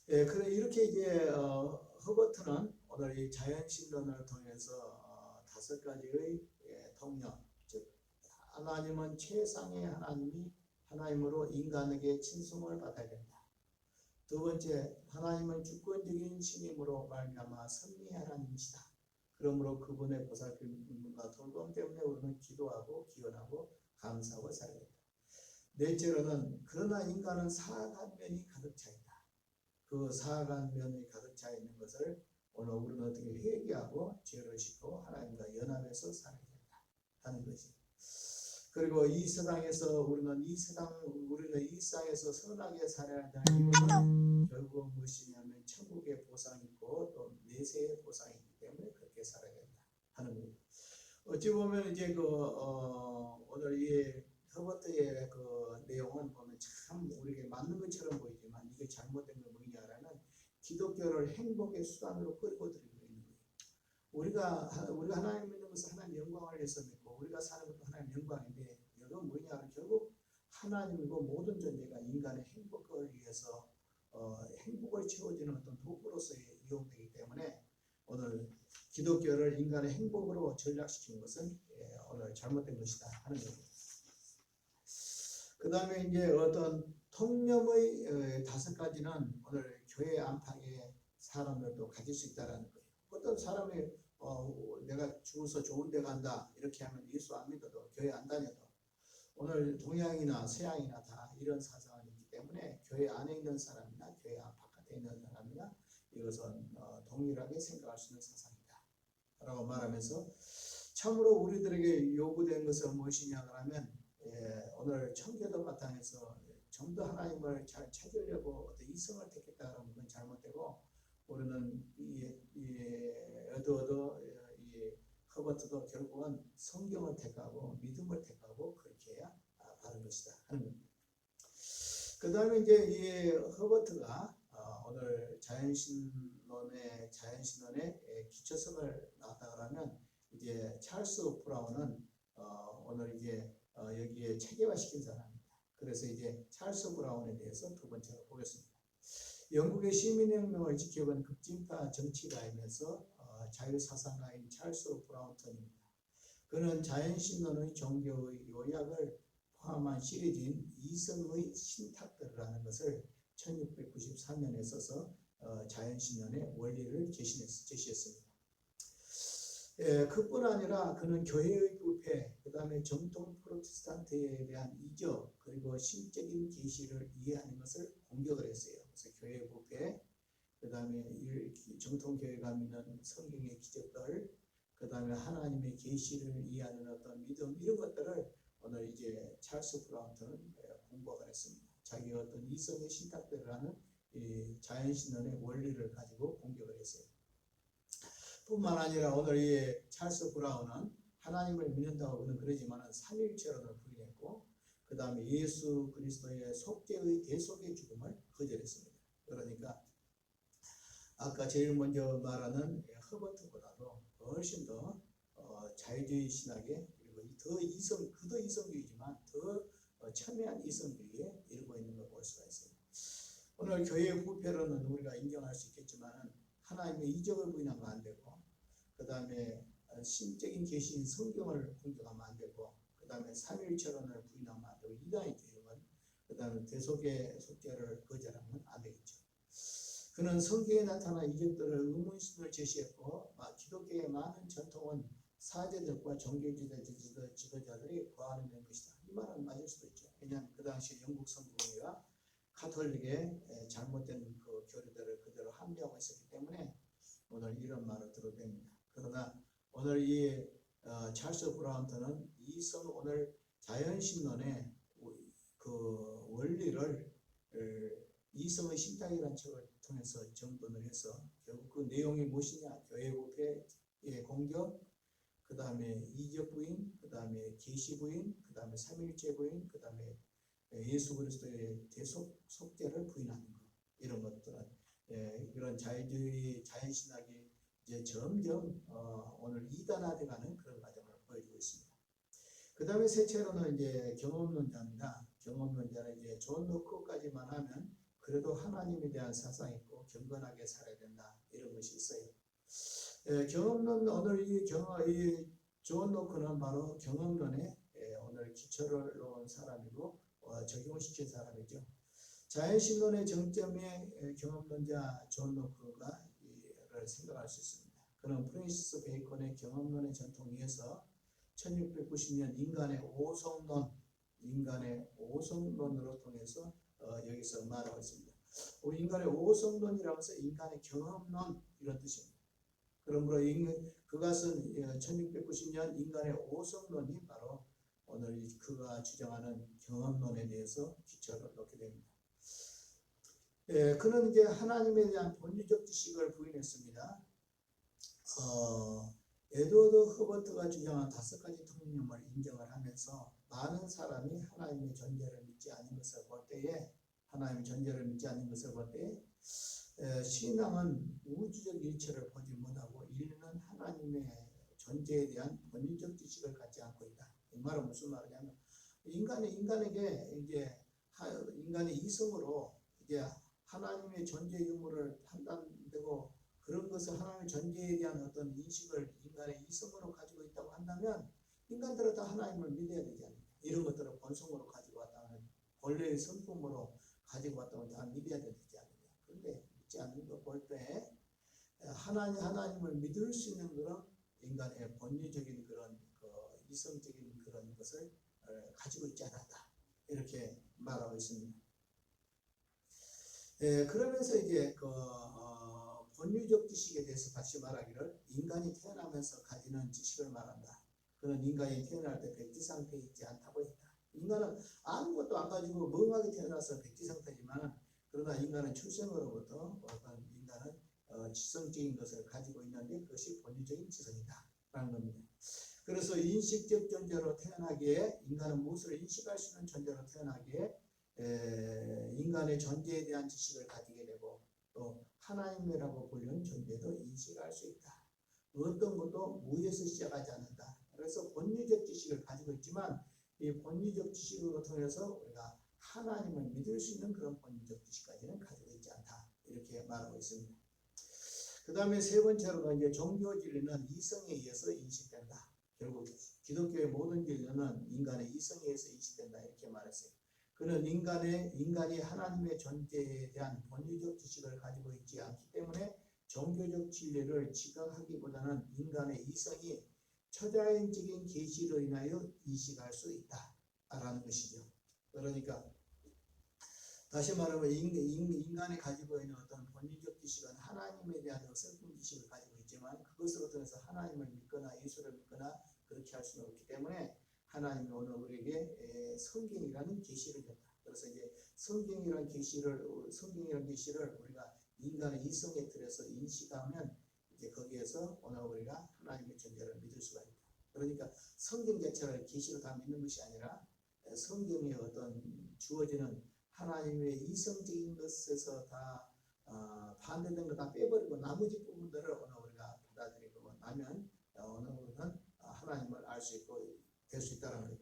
A: 그래 이렇게 이제 허버트는 오늘 이 자연신론을 통해서 다섯 가지의 통념, 즉 하나님은 최상의 하나님으로 인간에게 친송을 받아야 된다. 두 번째, 하나님은 주권적인 신임으로 말미암아 섭리의 하나님이시다. 그러므로 그분의 보살핌과 돌봄 때문에 우리는 기도하고 기원하고 감사하고 살아야 된다. 넷째로는 그러나 인간은 사악한 면이 가득 차 있다. 그 사악한 면이 가득 차 있는 것을 오늘 우리는 어떻게 회개하고 죄를 씻고 하나님과 연합해서 살아야 된다 하는 것이. 그리고 이 세상에서 우리는 이 세상에서 선하게 살아야 한다는 이유는 결국은 무엇이냐면 천국의 보상이 있고 또 내세의 보상이 있기 때문에 그렇게 살아야 된다 하는 거예요. 어찌 보면 이제 오늘 이 허버트의 그 내용은 보면 참 우리에게 맞는 것처럼 보이지만 이게 잘못된 건 뭐냐라는 기독교를 행복의 수단으로 끌고 들이고 있는 거예요. 우리가 하나님 믿는 것은 하나님 영광을 위해서 믿고 우리가 사는 것도 하나님 영광인데, 이건 뭐냐면 결국 하나님이고 모든 존재가 인간의 행복을 위해서 행복을 채워주는 어떤 도구로서 이용되기 때문에 오늘 기독교를 인간의 행복으로 전락시키는 것은 오늘 잘못된 것이다 하는 겁니다. 그 다음에 이제 어떤 통념의 다섯 가지는 오늘 교회 안팎의 사람들도 가질 수 있다는 거예요. 어떤 사람이 내가 죽어서 좋은 데 간다 이렇게 하면 예수 안 믿어도 교회 안 다녀도 오늘 동양이나 서양이나 다 이런 사상이 있기 때문에 교회 안에 있는 사람이나 교회 바깥에 있는 사람이나 이것은 동일하게 생각할 수 있는 사상이다 라고 말하면서, 참으로 우리들에게 요구된 것은 무엇이냐 하면 오늘 청교도 바탕에서 좀 더 하나님을 잘 찾으려고 어떤 이성을 택했다 그러면 그건 잘못되고, 우리는 이 허버트도 결국은 성경을 택하고 믿음을 택하고 그렇게 해야 바른 것이다 하는 겁니다. 그 다음에 이제 이 허버트가 오늘 자연신론의 기초성을 나왔다 그러면 이제 찰스 브라운은 오늘 이제 여기에 체계화시킨 사람입니다. 그래서 이제 찰스 브라운에 대해서 두 번째로 보겠습니다. 영국의 시민혁명을 지켜본 급진파 정치가이면서 자유사상가인 찰스 브라운턴입니다. 그는 자연신론의 종교의 요약을 포함한 시리즈인 이성의 신탁들이라는 것을 1693년에 써서 자연신론의 원리를 제시했습니다. 그뿐 아니라 그는 교회의 부패, 그 다음에 정통 프로테스탄트에 대한 이적, 그리고 신적인 계시를 이해하는 것을 공격을 했어요. 그래서 교회의 부패, 그 다음에 정통 교회가 믿는 성경의 기적들, 그 다음에 하나님의 계시를 이해하는 어떤 믿음, 이런 것들을 오늘 이제 찰스 브라운트는 공부를 했습니다. 자기가 어떤 이성의 신탁들을 하는 이 자연신론의 원리를 가지고 공격을 했어요. 뿐만 아니라 오늘 이 찰스 브라운은 하나님을 믿는다고 그는 그러지만 삼위일체론을 부인했고, 그 다음에 예수 그리스도의 속죄의 대속의 죽음을 거절했습니다. 그러니까 아까 제일 먼저 말하는 허버트보다도 훨씬 더 자유주의 신학에, 그리고 그도 이성주의지만 더 첨예한 이성주의에 이르고 있는 걸 볼 수가 있어요. 오늘 교회의 부패로는 우리가 인정할 수 있겠지만 하나님의 이적을 부인하면 안 되고, 그 다음에 신적인 계시인 성경을 공격하면 안 되고, 그 다음에 삼위일체론을 부인하면 안 되고, 이단의 교육은 그 다음에 대속의 속죄를 거절하면 안 되겠죠. 그는 성경에 나타난 이적들을 의문신을 제시했고, 기독교의 많은 전통은 사제들과 종교 지도자들이 고안해낸 것이다. 이 말은 맞을 수도 있죠. 왜냐하면 그 당시 영국 성공회가 가톨릭의 잘못된 그 교리들을 그대로 합리하고 있었기 때문에 오늘 이런 말을 들어도 됩니다. 그러나 오늘 이 찰스 브라운트는 오늘 자연신론의 그 원리를 이성의 신탁이라는 책을 통해서 정돈을 해서 결국 그 내용이 무엇이냐, 교회 부패의 공격, 그 다음에 이적 부인, 그 다음에 계시 부인, 그 다음에 삼위일체 부인, 그 다음에 예수 그리스도의 속죄를 부인하는 것, 이런 것들은 이런 자유주의 자연신학이 이제 점점 오늘 이단화돼가는 그런 과정을 보여주고 있습니다. 그 다음에 셋째로는 이제 경험론자입니다. 경험론자는 이제 존 노크까지만 하면 그래도 하나님에 대한 사상이 있고 경건하게 살아야 된다, 이런 것이 있어요. 경험론, 오늘 이 존 노크는 바로 경험론에 오늘 기초를 놓은 사람이고 적용을 시킨 사람이죠. 자연신론의 정점에 경험론자 존 노크가 이를 생각할 수 있습니다. 그는 프랜시스 베이컨의 경험론의 전통 위에서 1690년 인간의 오성론으로 통해서 여기서 말하고 있습니다. 인간의 오성론이라고 해서 인간의 경험론, 이런 뜻입니다. 그러므로 그것은 1690년 인간의 오성론이 바로 오늘 그가 주장하는 경험론에 대해서 기초를 놓게 됩니다. 그는 이제 하나님에 대한 본유적 지식을 부인했습니다. 에드워드 허버트가 주장한 5가지 통념을 인정을 하면서 많은 사람이 하나님의 존재를 믿지 않는 것을 볼 때에, 신앙은 우주적 일체를 보지 못하고 인류는 하나님의 존재에 대한 본유적 지식을 갖지 않고 있다. 이 말은 무슨 말이냐면 인간에게 이제 인간의 이성으로 이제 하나님의 존재 유무를 판단되고 그런 것을 하나님의 존재에 대한 어떤 인식을 인간의 이성으로 가지고 있다고 한다면 인간들은 다 하나님을 믿어야 되지 않느냐. 이런 것들을 본성으로 가지고 왔다면, 본래의 성품으로 가지고 왔다면 다 믿어야 되지 않느냐. 그런데 믿지 않는 거 볼 때 하나님을 믿을 수 있는 그런 인간의 본유적인 그런 이성적인 그런 것을 가지고 있지 않았다, 이렇게 말하고 있습니다. 그러면서 이제 본유적 지식에 대해서 다시 말하기를 인간이 태어나면서 가지는 지식을 말한다. 그는 인간이 태어날 때 백지 상태에 있지 않다고 했다. 인간은 아무것도 안 가지고 멍하게 태어나서 백지 상태지만, 그러나 인간은 출생으로부터 인간은 지성적인 것을 가지고 있는데 그것이 본유적인 지성이다 라는 겁니다. 그래서 인식적 존재로 태어나기에, 인간은 무엇을 인식할 수 있는 존재로 태어나기에 인간의 존재에 대한 지식을 가지게 되고, 또 하나님이라고 불리는 존재도 인식할 수 있다. 어떤 것도 무에서 시작하지 않는다. 그래서 본유적 지식을 가지고 있지만 이 본유적 지식으로 통해서 우리가 하나님을 믿을 수 있는 그런 본유적 지식까지는 가지고 있지 않다, 이렇게 말하고 있습니다. 그 다음에 세 번째로는 이제 종교 진리는 이성에 의해서 인식된다. 결국 기독교의 모든 진리는 인간의 이성에 의해서 인식된다, 이렇게 말했어요. 그는 인간이 하나님의 존재에 대한 본유적 지식을 가지고 있지 않기 때문에 종교적 진리를 지각하기보다는 인간의 이성이 초자연적인 계시로 인하여 인식할 수 있다라는 것이죠. 그러니까 다시 말하면 인간이 가지고 있는 어떤 본인적 지식은 하나님에 대한 어설픈 지식을 가지고 있지만 그것으로 통해서 하나님을 믿거나 예수를 믿거나 그렇게 할 수는 없기 때문에 하나님이 오늘 우리에게 성경이라는 계시를 줬다. 그래서 이제 성경이라는 계시를 우리가 인간의 이성의 틀에서 인식하면 이제 거기에서 오늘 우리가 하나님의 존재를 믿을 수가 있다. 그러니까 성경 자체를 계시로 다 믿는 것이 아니라 성경에 어떤 주어지는 하나님의 이성적인 것에서 다 반대된 거 다 빼버리고 나머지 부분들을 오늘 우리가 받아들이고 나면 오늘 우리는 하나님을 알 수 있고 될 수 있다는 거예요.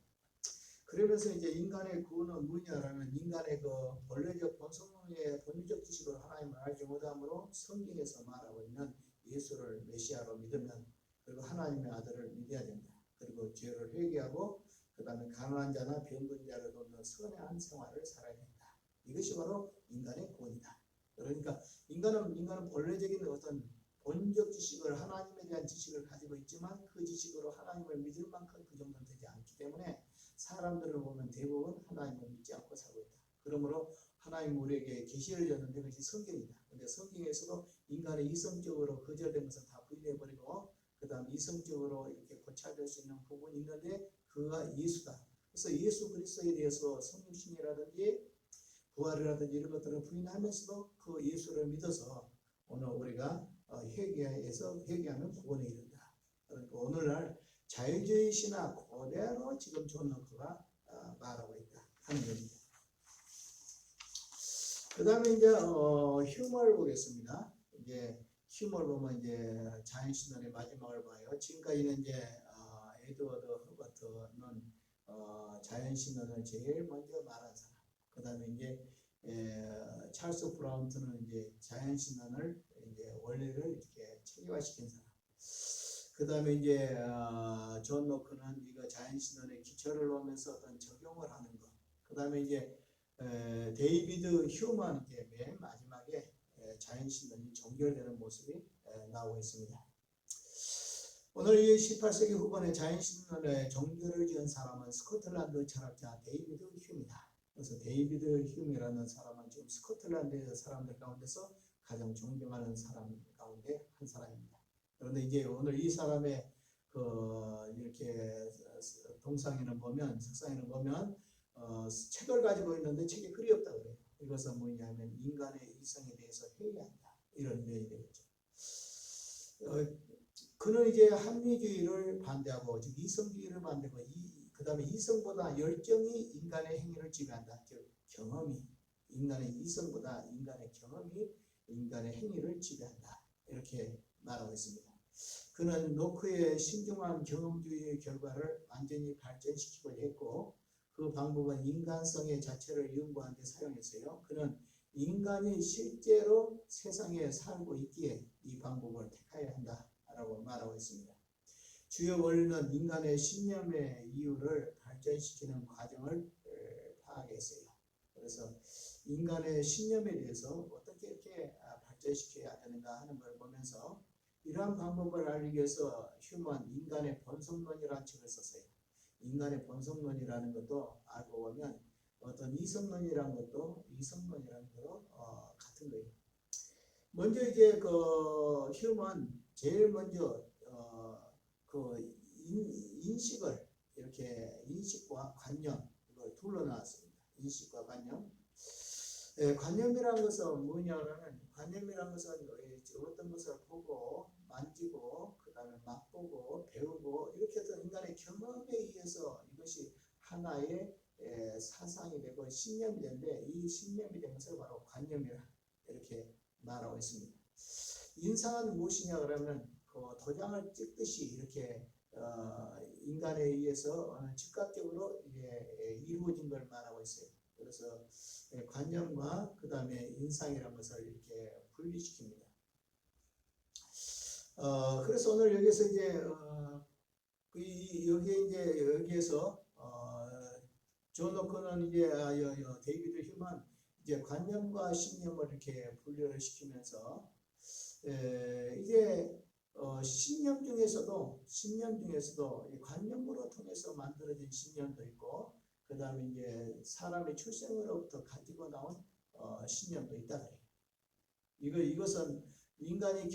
A: 그러면서 이제 인간의 구원은 뭐냐라는 인간의 그 본래적 본성의 본유적 지식으로 하나님을 알지 못함으로 성경에서 말하고 있는 예수를 메시아로 믿으면 그리고 하나님의 아들을 믿어야 된다. 그리고 죄를 회개하고 그 다음에 가난한 자나 병든 자를 돕는 선한 생활을 살아야 된다. 이것이 바로 인간의 구원이다. 그러니까 인간은 본래적인 어떤 본적 지식을 하나님에 대한 지식을 가지고 있지만 그 지식으로 하나님을 믿을 만큼 그 정도는 되지 않기 때문에 사람들을 보면 대부분 하나님을 믿지 않고 살고 있다. 그러므로 하나님 우리에게 계시를 줬는데 그것이 성경이다. 근데 성경에서도 인간의 이성적으로 거절된 것은 다 부인해버리고 그 다음 이성적으로 이렇게 고쳐질 수 있는 부분이 있는데 그가 예수다. 그래서 예수 그리스도에 대해서 성육신이라든지 부활이라든지 이런 것들을 부인하면서도 그 예수를 믿어서 오늘 우리가 회개하면 구원에 이른다. 그러니까 오늘날 자유주의 신학 그대로 지금 존 노크가 말하고 있다 하는 겁니다. 그 다음에 이제 휴머를 보겠습니다. 이제 휴머를 보면 이제 자연신론의 마지막을 봐요. 지금까지는 이제 에드워드 허버트는 자연신론을 제일 먼저 말한 사람. 그 다음에 이제 찰스 브라운트는 이제 자연신론을 이제 원리를 이렇게 체계화시킨 사람. 그 다음에 이제 존 노크는 이거 자연신론의 기초를 놓으면서 어떤 적용을 하는 것. 그 다음에 이제 데이비드 휴먼 맨 마지막에 자연신론이 종결되는 모습이 나오고 있습니다. 오늘 이 18세기 후반에 자연신론의 종결을 지은 사람은 스코틀랜드 철학자 데이비드 휴입니다. 그래서 데이비드 휴이라는 사람은 지금 스코틀랜드 사람들 가운데서 가장 존경하는 사람 가운데 한 사람입니다. 그런데 이제 오늘 이 사람의 이렇게 동상에는 보면 석상에는 보면 책을 가지고 있는데 책이 그리 없다 그래요. 이것은 뭐냐면 인간의 이성에 대해서 회의한다 이런 내용이 되겠죠. 그는 이제 합리주의를 반대하고 즉 이성주의를 반대하고 그 다음에 이성보다 열정이 인간의 행위를 지배한다. 즉 경험이 인간의 이성보다 인간의 경험이 인간의 행위를 지배한다. 이렇게 말하고 있습니다. 그는 노크의 신중한 경험주의의 결과를 완전히 발전시키고 했고 그 방법은 인간성의 자체를 연구하는 데 사용했어요. 그는 인간이 실제로 세상에 살고 있기에 이 방법을 택해야 한다라고 말하고 있습니다. 주요 원리는 인간의 신념의 이유를 발전시키는 과정을 파악했어요. 그래서 인간의 신념에 대해서 어떻게 이렇게 발전시켜야 되는가 하는 걸 보면서 이러한 방법을 알기 위해서 휴먼 인간의 본성론이라는 책을 썼어요. 인간의 본성론이라는 것도 알고 보면 어떤 이성론이라는 것도 이성론이라는 것도 같은 거예요. 먼저 이제 그 휴먼 제일 먼저 인식을 이렇게 인식과 관념 이걸 둘러 놨습니다. 인식과 관념. 관념이라는 것은 뭐냐면 관념이라는 것은 어떤 것을 보고 만지고 그 다음에 맛보고 배우고 이렇게 해서 인간의 경험에 의해서 이것이 하나의 사상이 되고 신념이 되는데 이 신념이 된 것을 바로 관념이라 이렇게 말하고 있습니다. 인상은 무엇이냐 그러면 그 도장을 찍듯이 이렇게 인간에 의해서 즉각적으로 이루어진 걸 말하고 있어요. 그래서 관념과 그 다음에 인상이라는 것을 이렇게 분리시킵니다. 그래서 오늘 여기서 이제 여기에서 존 노크는 이제 데이비드 휴먼 이제 관념과 신념을 이렇게 분류를 시키면서 이게 신념 중에서도 이 관념으로 통해서 만들어진 신념도 있고, 그 다음에 이제 사람의 출생으로부터 가지고 나온 신념도 있다 그래요. 이것은 인간이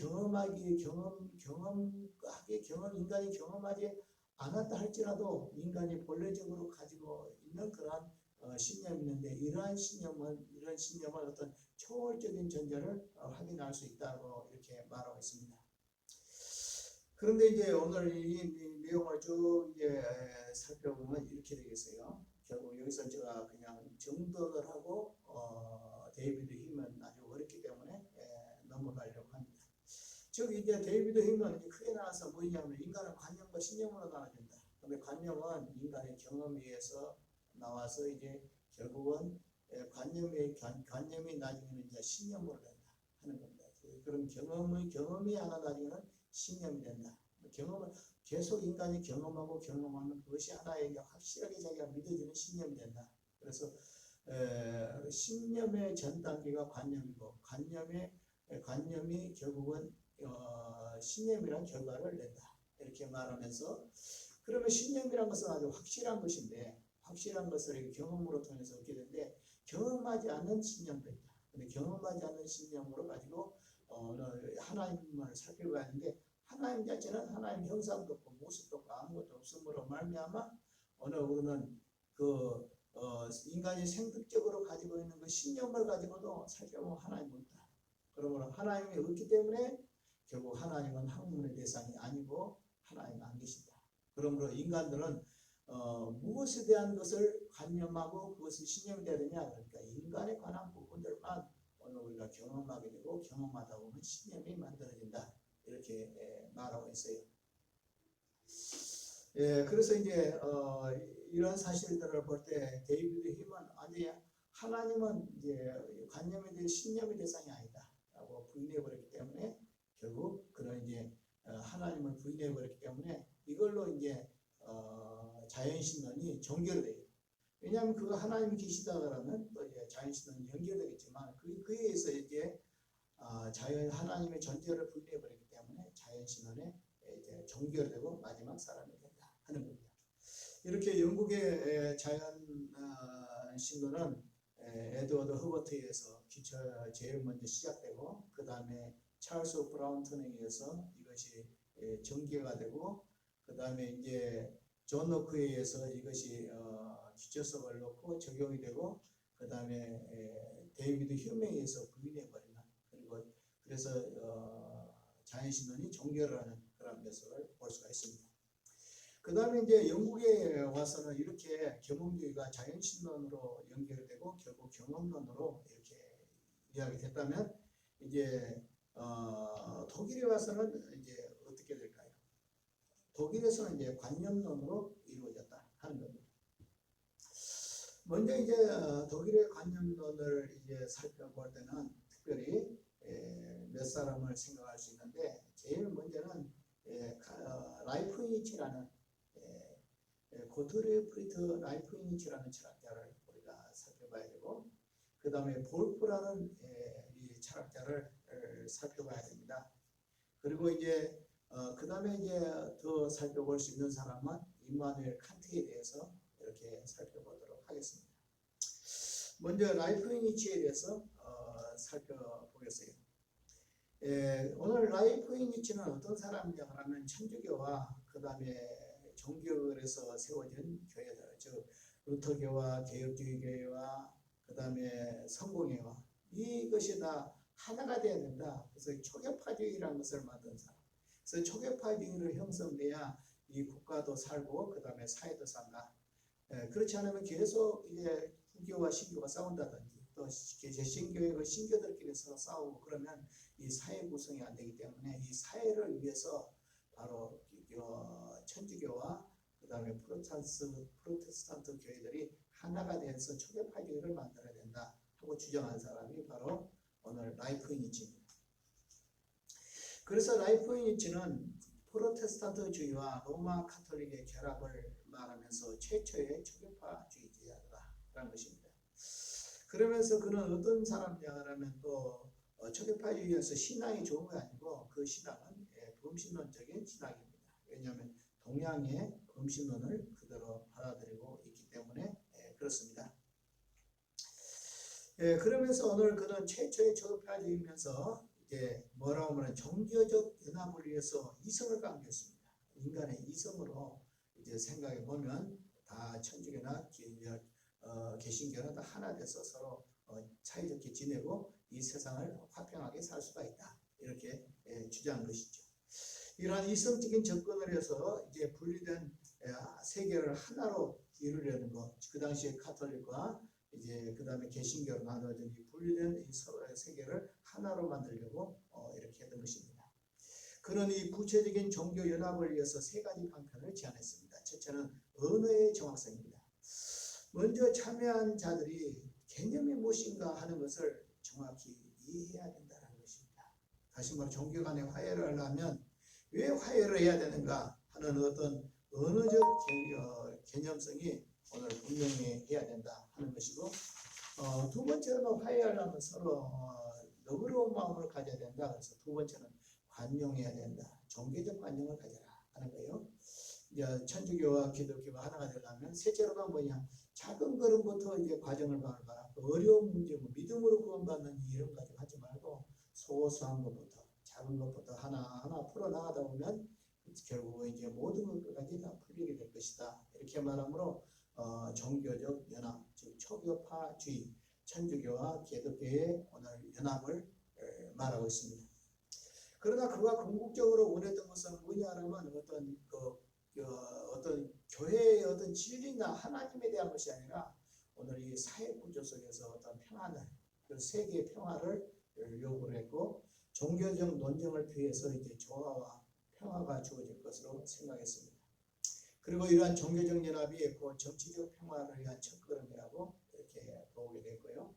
A: 인간이 경험하지 않았다 할지라도 인간이 본래적으로 가지고 있는 그러한 신념이 있는데, 이러한 신념은 어떤 초월적인 존재를 확인할 수 있다고 이렇게 말하고 있습니다. 그런데 이제 오늘 이 내용을 쭉 이제 살펴보면 이렇게 되겠어요. 결국 여기서 제가 그냥 정돈을 하고 데이비드 휴먼 아주 어렵기 때문에 넘어가려고 합니다. 즉 이제 데이비드 휴먼이 크게 나와서 뭐냐면 인간은 관념과 신념으로 나눠진다. 근데 관념은 인간의 경험에 의해서 나와서 이제 결국은 관념이 나중에는 이제 신념으로 된다 하는 겁니다. 그럼 경험이 하나 나중에는 신념이 된다. 경험을 계속 인간이 경험하면 그것이 하나의 확실하게 자기가 믿어지는 신념이 된다. 그래서 신념의 전 단계가 관념이고, 관념이 결국은 신념이란 결과를 낸다. 이렇게 말하면서, 그러면 신념이란 것은 아주 확실한 것인데, 확실한 것을 경험으로 통해서 얻게 되는데, 경험하지 않는 신념도 있다. 근데 경험하지 않는 신념으로 가지고 하나님을 살펴봐야 하는데, 하나님 자체는 하나님 형상도 없고 모습도 없고 아무것도 없음으로 말미암아 우리는 인간이 생득적으로 가지고 있는 그 신념을 가지고도 살펴보면 하나님이 없다. 그러므로 하나님이 없기 때문에 결국 하나님은 학문의 대상이 아니고 하나님 안 계신다. 그러므로 인간들은 무엇에 대한 것을 관념하고 그것이 신념이 되야 되냐? 그러니까 인간에 관한 부분들만 우리가 경험하게 되고, 경험하다 보면 신념이 만들어진다. 이렇게 말하고 있어요. 그래서 이제 이런 사실들을 볼 때 데이비드 휴먼 아니 하나님은 이제 관념에 대해 신념의 대상이 아니다라고 부인해 버렸기 때문에, 결국 그런 이제 하나님을 부인해 버렸기 때문에 이걸로 이제 자연신론이 종결돼요. 왜냐하면 그거 하나님이 계시다 그러면 또 이제 자연신론이 연결되겠지만 그에 의해서 이제 하나님의 존재를 부인해 버렸기 때문에 자연신론에 이제 종결되고 마지막 사람이 된다 하는 겁니다. 이렇게 영국의 자연신론은 에드워드 허버트에 의해서 제일 먼저 시작되고, 그 다음에 찰스 브라운턴에 의해서 이것이 전개가 되고, 그 다음에 이제 존 노크에 의해서 이것이 기초석을 놓고 적용이 되고, 그 다음에 데이비드 휴먼에 의해서 부인해 버리는, 그래서 자연신론이 종결을 하는 그런 모습을 볼 수가 있습니다. 그 다음에 이제 영국에 와서는 이렇게 경험주의가 자연신론으로 연결되고 결국 경험론으로 이렇게 이야기됐다면, 이제 독일에 와서는 이제 어떻게 될까요? 독일에서는 이제 관념론으로 이루어졌다 하는 겁니다. 먼저 이제 독일의 관념론을 이제 살펴볼 때는 특별히 몇 사람을 생각할 수 있는데, 제일 먼저는 라이프니치라는 고트리프리트 라이프니치라는 철학자를 우리가 살펴봐야 되고, 그 다음에 볼프라는 이 철학자를 살펴봐야 됩니다. 그리고 이제 그 다음에 이제 더 살펴볼 수 있는 사람은 임마누엘 칸트에 대해서 이렇게 살펴보도록 하겠습니다. 먼저 라이프니치에 대해서 살펴보겠어요. 오늘 라이프니치는 어떤 사람이냐 하면 천주교와 그 다음에 종교에서 세워진 교회들, 즉 루터교와 개혁주의교회와 그 다음에 성공회와, 이것이 다 하나가 되어야 된다. 그래서 초계파주의라는 것을 만든 사람. 그래서 초계파주의를 형성돼야 이 국가도 살고 그 다음에 사회도 산다. 그렇지 않으면 계속 이제 후교와 신교가 싸운다든지, 또 개신교회와 신교들끼리 서로 싸우고 그러면 이 사회 구성이 안 되기 때문에, 이 사회를 위해서 바로 천주교와 그 다음에 프로테스탄트 교회들이 하나가 돼서 초계파교회를 만들어야 된다 하고 주장한 사람이 바로 오늘 라이프니치입니다. 그래서 라이프니치는 프로테스탄트주의와 로마 카톨릭의 결합을 말하면서 최초의 초계파주의자다 있다라는 것입니다. 그러면서 그는 어떤 사람이냐 하면 또 초계파주의에서 신앙이 좋은 게 아니고 그 신앙은 범신론적인 신앙입니다. 왜냐하면 동양의 범신론을 그대로 받아들이고 있기 때문에 그렇습니다. 그러면서 오늘 그는 최초의 초계파주의이면서 이제 뭐라고 하면 종교적 연합을 위해서 이성을 강조했습니다. 인간의 이성으로 이제 생각해 보면 다 천주교나 개신교나 다 하나 돼서 서로 사이좋게 지내고 이 세상을 화평하게 살 수가 있다. 이렇게 주장한 것이죠. 이러한 이성적인 접근을 해서 이제 분리된 세계를 하나로 이루려는 것. 그 당시에 카톨릭과 이제 그 다음에 개신교로 나눠진 이 분리된 이 서로의 세계를 하나로 만들려고 이렇게 했던 것입니다. 그는 이 구체적인 종교 연합을 위해서 세 가지 방편을 제안했습니다. 첫째는 언어의 정확성입니다. 먼저 참여한 자들이 개념이 무엇인가 하는 것을 정확히 이해해야 된다는 것입니다. 다시 말해 종교 간의 화해를 하려면 왜 화해를 해야 되는가 하는 어떤 언어적 개념성이 오늘 분명히 해야 된다 하는 것이고, 두 번째는 화해하려면 서로 너그러운 마음을 가져야 된다. 그래서 두 번째는 관용해야 된다. 종교적 관용을 가져라 하는 거예요. 이제 천주교와 기독교가 하나가 되려면 셋째로는 뭐냐? 작은 걸음부터 이제 과정을 밟아라. 어려운 문제, 믿음으로 구원받는 이런 가지고 하지 말고 소소한 것부터, 작은 것부터 하나하나 풀어나가다 보면 결국 이제 모든 것까지 다 풀리게 될 것이다. 이렇게 말하므로 종교적 연합, 즉 초교파주의, 천주교와 기독교의 오늘 연합을 말하고 있습니다. 그러나 그가 궁극적으로 원했던 것은 뭐냐면 어떤 교회의 어떤 진리나 하나님에 대한 것이 아니라 오늘 이 사회 구조 속에서 어떤 평안을, 그 세계의 평화를 요구를 했고, 종교적 논쟁을 피해서 이제 조화와 평화가 주어질 것으로 생각했습니다. 그리고 이러한 종교적 연합이 그 정치적 평화를 위한 첫걸음이라고 이렇게 보게 됐고요.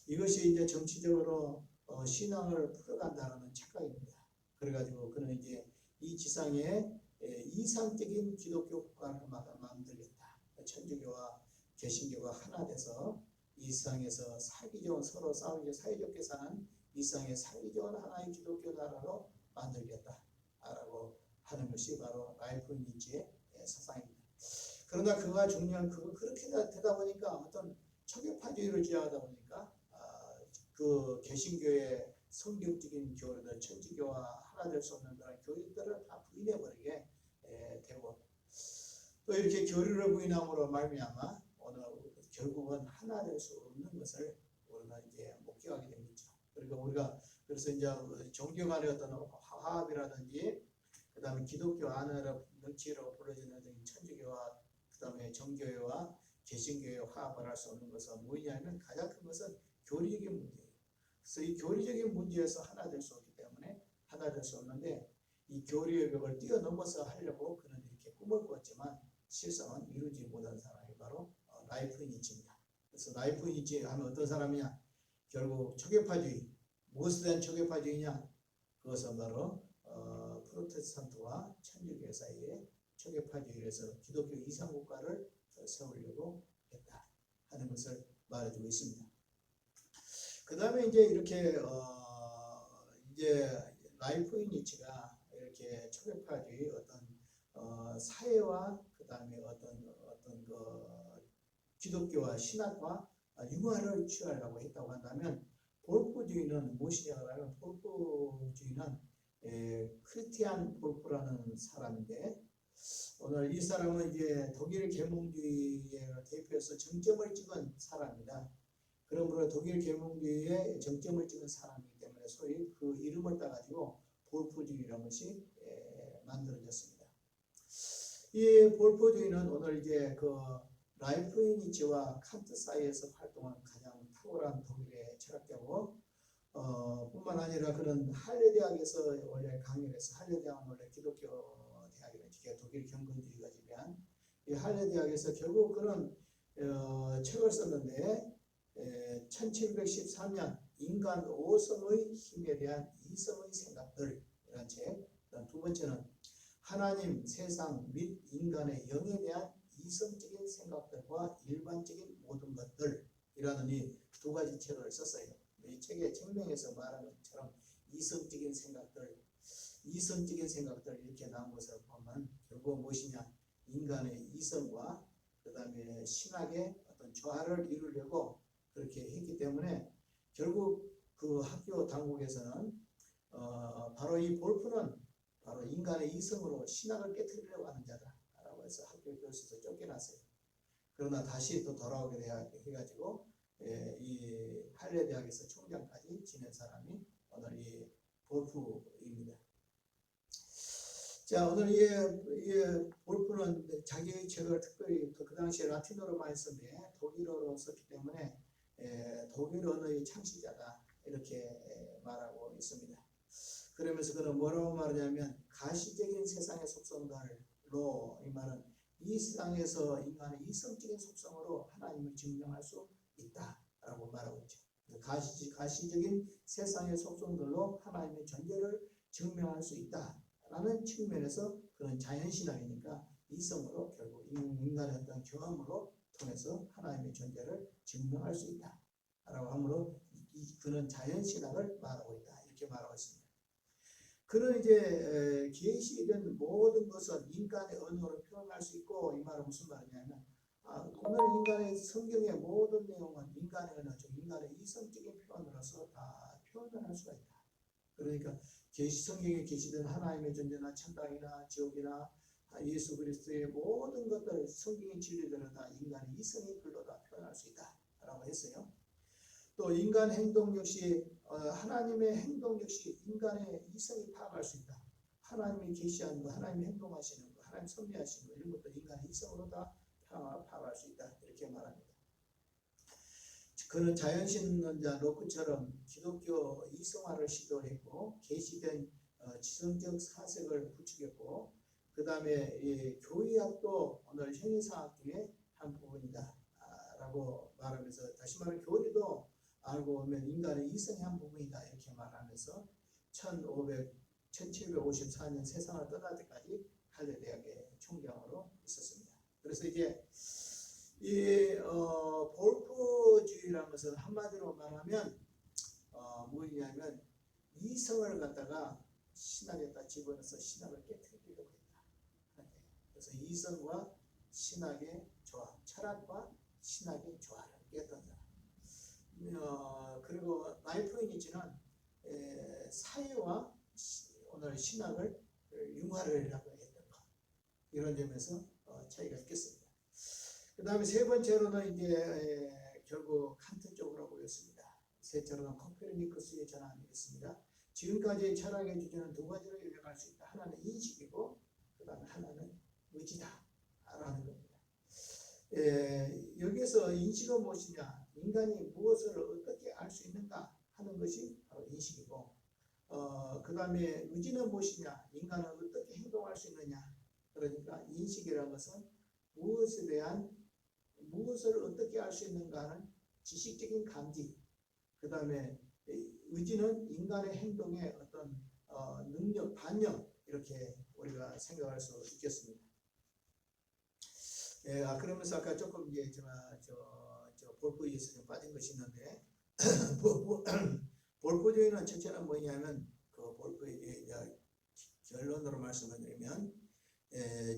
A: 이것이 이제 정치적으로 신앙을 풀어간다는 착각입니다. 그래가지고 그는 이제 이 지상에 이상적인 기독교 국가를 만들겠다. 천주교와 개신교가 하나 돼서 이 세상에서 살기 좋은, 서로 싸우기 사이좋게 사는 이 세상에 살기 좋은 하나의 기독교 나라로 만들겠다라고 하는 것이 바로 라이프니츠의 사상입니다. 그러나 그가 중요한 그렇게 되다 보니까 어떤 초계파주의를 지향하다 보니까 그 개신교의 성경적인 교리들, 천주교와 하나 될 수 없는 그런 교리들을 다 부인해버리게 되고, 또 이렇게 교리를 부인함으로 말미암아 오늘 결국은 하나 될 수 없는 것을 우리가 이제 목격하게 됩니다. 그러니까 우리가 그래서 이제 종교 간의 어떤 화합이라든지, 그 다음에 기독교 안으로 능치로 불러지는 천주교와 그 다음에 정교회와 개신교의 화합을 할 수 없는 것은 뭐냐면 가장 큰 것은 교리적인 문제예요. 그래서 이 교리적인 문제에서 하나 될 수 없기 때문에 하나 될 수 없는데, 이 교리의 벽을 뛰어넘어서 하려고 그는 이렇게 꿈을 꾸었지만 실상은 이루지 못한 사람이 바로 라이프니츠입니다. 그래서 라이프니츠 하면 어떤 사람이냐? 결국 초계파주의. 무엇에 대한 초계파주의냐? 그것은 바로 프로테스탄트와 천주교 사이에 초계파주의에서 기독교 이상국가를 세우려고 했다 하는 것을 말해주고 있습니다. 그 다음에 이제 이렇게 이제 라이프니츠가 이렇게 초계파주의 어떤 사회와 그 다음에 어떤 그 기독교와 신학과 융화를 취하려고 했다고 한다면, 볼프주의는 무엇이냐고 하면, 볼프주의는 크리스티안 볼프라는 사람인데, 오늘 이 사람은 이제 독일 계몽주의를 대표해서 정점을 찍은 사람입니다. 그러므로 독일 계몽주의에 정점을 찍은 사람이기 때문에 소위 그 이름을 따가지고 볼프주의라는 것이 만들어졌습니다. 이 볼프주의는 오늘 이제 그 라이프니츠와 칸트 사이에서 활동한 가장 탁월한 독일의 철학자고, 뿐만 아니라 그는 할레 대학에서 원래 강의를 해서, 할레 대학은 원래 기독교 대학이라 독일 경건주의가 지배한 이 할레 대학에서 결국 그는 책을 썼는데, 1713년 인간 오성의 힘에 대한 이성의 생각들이라는 책, 두 번째는 하나님, 세상 및 인간의 영에 대한 이성적인 생각들과 일반적인 모든 것들이라는 이 두 가지 책을 썼어요. 이 책의 책명에서 말하는 것처럼 이성적인 생각들 이렇게 나온 것을 보면 결국 무엇이냐, 인간의 이성과 그 다음에 신학의 어떤 조화를 이루려고 그렇게 했기 때문에 결국 그 학교 당국에서는 바로 이 볼프는 바로 인간의 이성으로 신학을 깨뜨리려고 하는 자다라고 해서 학교 교수에서 쫓겨났어요. 그러나 다시 또 돌아오게 해가지고 이 할레 대학에서 총장까지 지낸 사람이 오늘 이 볼프입니다. 자, 오늘 이 볼프는 자기의 책을 특별히 그 당시에 라틴어로 많이 썼는데 독일어로 썼기 때문에 독일 언어의 창시자다 이렇게 말하고 있습니다. 그러면서 그는 뭐라고 말하냐면 가시적인 세상의 속성들로 이 말은 이 세상에서 인간의 이성적인 속성으로 하나님을 증명할 수 있다라고 말하고 있죠. 가시적인 세상의 속성들로 하나님의 존재를 증명할 수 있다라는 측면에서 그런 자연신학이니까 이성으로 결국 인간의 어떤 경험으로 통해서 하나님의 존재를 증명할 수 있다라고 하므로 그는 자연신학을 말하고 있다 이렇게 말하고 있습니다. 그는 이제 계시된 모든 것은 인간의 언어로 표현할 수 있고, 이 말은 무슨 말이냐면 오늘 인간의 성경의 모든 내용은 인간의 언어, 즉 인간의 이성적인 표현으로서 다 표현을 할 수가 있다. 그러니까 성경에 계시된 하나님의 존재나 천당이나 지옥이나 예수 그리스도의 모든 것들, 성경의 진리들은 다 인간의 이성의 글로 다 표현할 수 있다라고 했어요. 또 인간 행동 역시 하나님의 행동 역시 인간의 이성이 파악할 수 있다. 하나님이 계시하는 거, 하나님이 행동하시는 거, 하나님 섭리하시는 거 이런 것도 인간의 이성으로 다 파악할 수 있다 이렇게 말합니다. 그는 자연신론자 로크처럼 기독교 이성화를 시도했고 계시된 지성적 사색을 구축했고 그 다음에 교리학도 오늘 형이상학 중에 한 부분이다 라고 말하면서 다시 말하면 교리도 알고 보면 인간의 이성의 한 부분이다 이렇게 말하면서 1754년 세상을 떠날 때까지 할레 대학의 총장으로 있었습니다. 그래서 이제 이 볼프주의라는 것은 한마디로 말하면 뭐냐면 이성을 갖다가 신학에다 집어넣어서 신학을 깨뜨리려고 했다. 그래서 이성과 신학의 조화, 철학과 신학의 조화를 깨뜨렸다. 그리고 마이프로니치는 사회와 오늘 신학을 융화를 하고 했던 것 이런 점에서 차이가 있겠습니다. 그 다음에 세 번째로는 이제 결국 칸트 쪽으로 보였습니다. 셋째로는 코페르니쿠스의 전환이었습니다. 지금까지의 철학의 주제는 두 가지로 요약할 수 있다. 하나는 인식이고 그 다음에 하나는 의지다 라는 겁니다. 여기서 인식은 무엇이냐, 인간이 무엇을 어떻게 알 수 있는가 하는 것이 바로 인식이고 그 다음에 의지는 무엇이냐, 인간은 어떻게 행동할 수 있느냐. 그러니까 인식이라는 것은 무엇을 어떻게 알 수 있는가 하는 지식적인 감지, 그 다음에 의지는 인간의 행동의 어떤 능력, 반영 이렇게 우리가 생각할 수 있겠습니다. 그러면서 아까 조금 이제 제가 저 볼프주의에서 좀 빠진 것이 있는데 볼프주의는 첫째는 뭐냐면 그 볼프의 결론으로 말씀을 드리면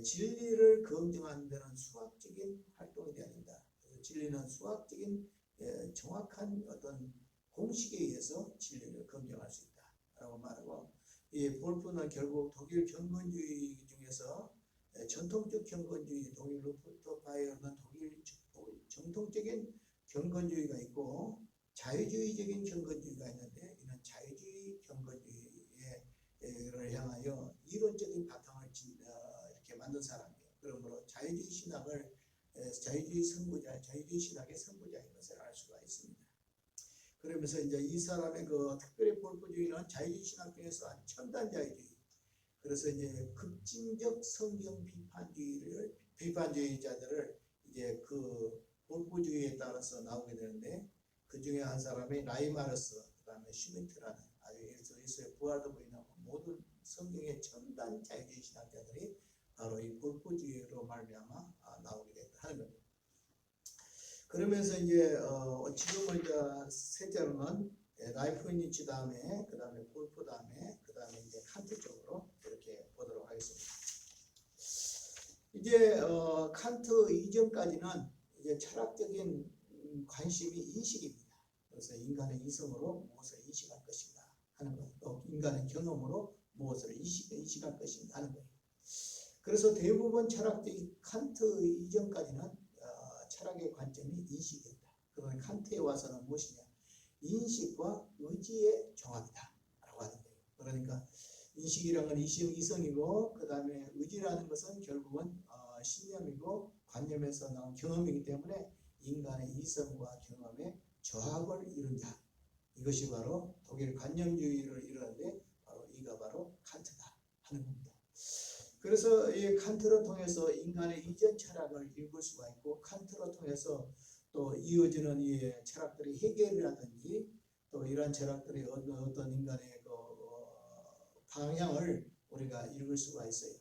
A: 진리를 검증하는 데는 수학적인 활동이 되어야 된다. 진리는 수학적인 정확한 어떤 공식에 의해서 진리를 검증할 수 있다라고 말하고, 이 볼프는 결국 독일 경건주의 중에서 전통적 경건주의, 독일 루프트 바이어는 독일 정통적인 경건주의가 있고 자유주의적인 경건주의가 있는데, 이는 자유주의 경건주의를 향하여 이론적인 바탕을 이렇게 만든 사람이에요. 그러므로 자유주의 신학을 자유주의 신학의 선구자인 것을 알 수가 있습니다. 그러면서 이제 이 사람의 그 특별히 볼프주의는 자유주의 신학 중에서 첨단 자유주의, 그래서 이제 급진적 성경 비판주의자들을 이제 그 볼프주의에 따라서 나오게 되는데, 그 중에 한 사람이 라이마르스, 그 다음에 슈미트라는 아주 예수의 부활도 보이는 모든 성경의 첨단 자유주의 신학자들이 바로 이 볼프주의로 말미암아 나오게 됩니다. 그러면서 이제 지금은 이제 셋째로는 라이프니치 다음에 그다음에 볼프 다음에 그다음에 이제 칸트 쪽으로 이렇게 보도록 하겠습니다. 이제 칸트 이전까지는 이제 철학적인 관심이 인식입니다. 그래서 인간의 이성으로 무엇을 인식할 것인가 하는 것, 또 인간의 경험으로 무엇을 인식할 것인가 하는 거예요. 그래서 대부분 철학적인 칸트 이전까지는 철학의 관점이 인식이었다. 그러나 칸트에 와서는 무엇이냐? 인식과 의지의 종합이다 라고 하는 거예요. 그러니까 인식이라는 건 이성이고 그 다음에 의지라는 것은 결국은 신념이고 관념에서 나온 경험이기 때문에 인간의 이성과 경험의 조합을 이룬다. 이것이 바로 독일 관념주의를 이루는데 이가 바로 칸트다 하는 겁니다. 그래서 이 칸트를 통해서 인간의 이전 철학을 읽을 수가 있고 칸트를 통해서 또 이어지는 이 철학들의 해결이라든지 또 이러한 철학들의 어떤 인간의 그 방향을 우리가 읽을 수가 있어요.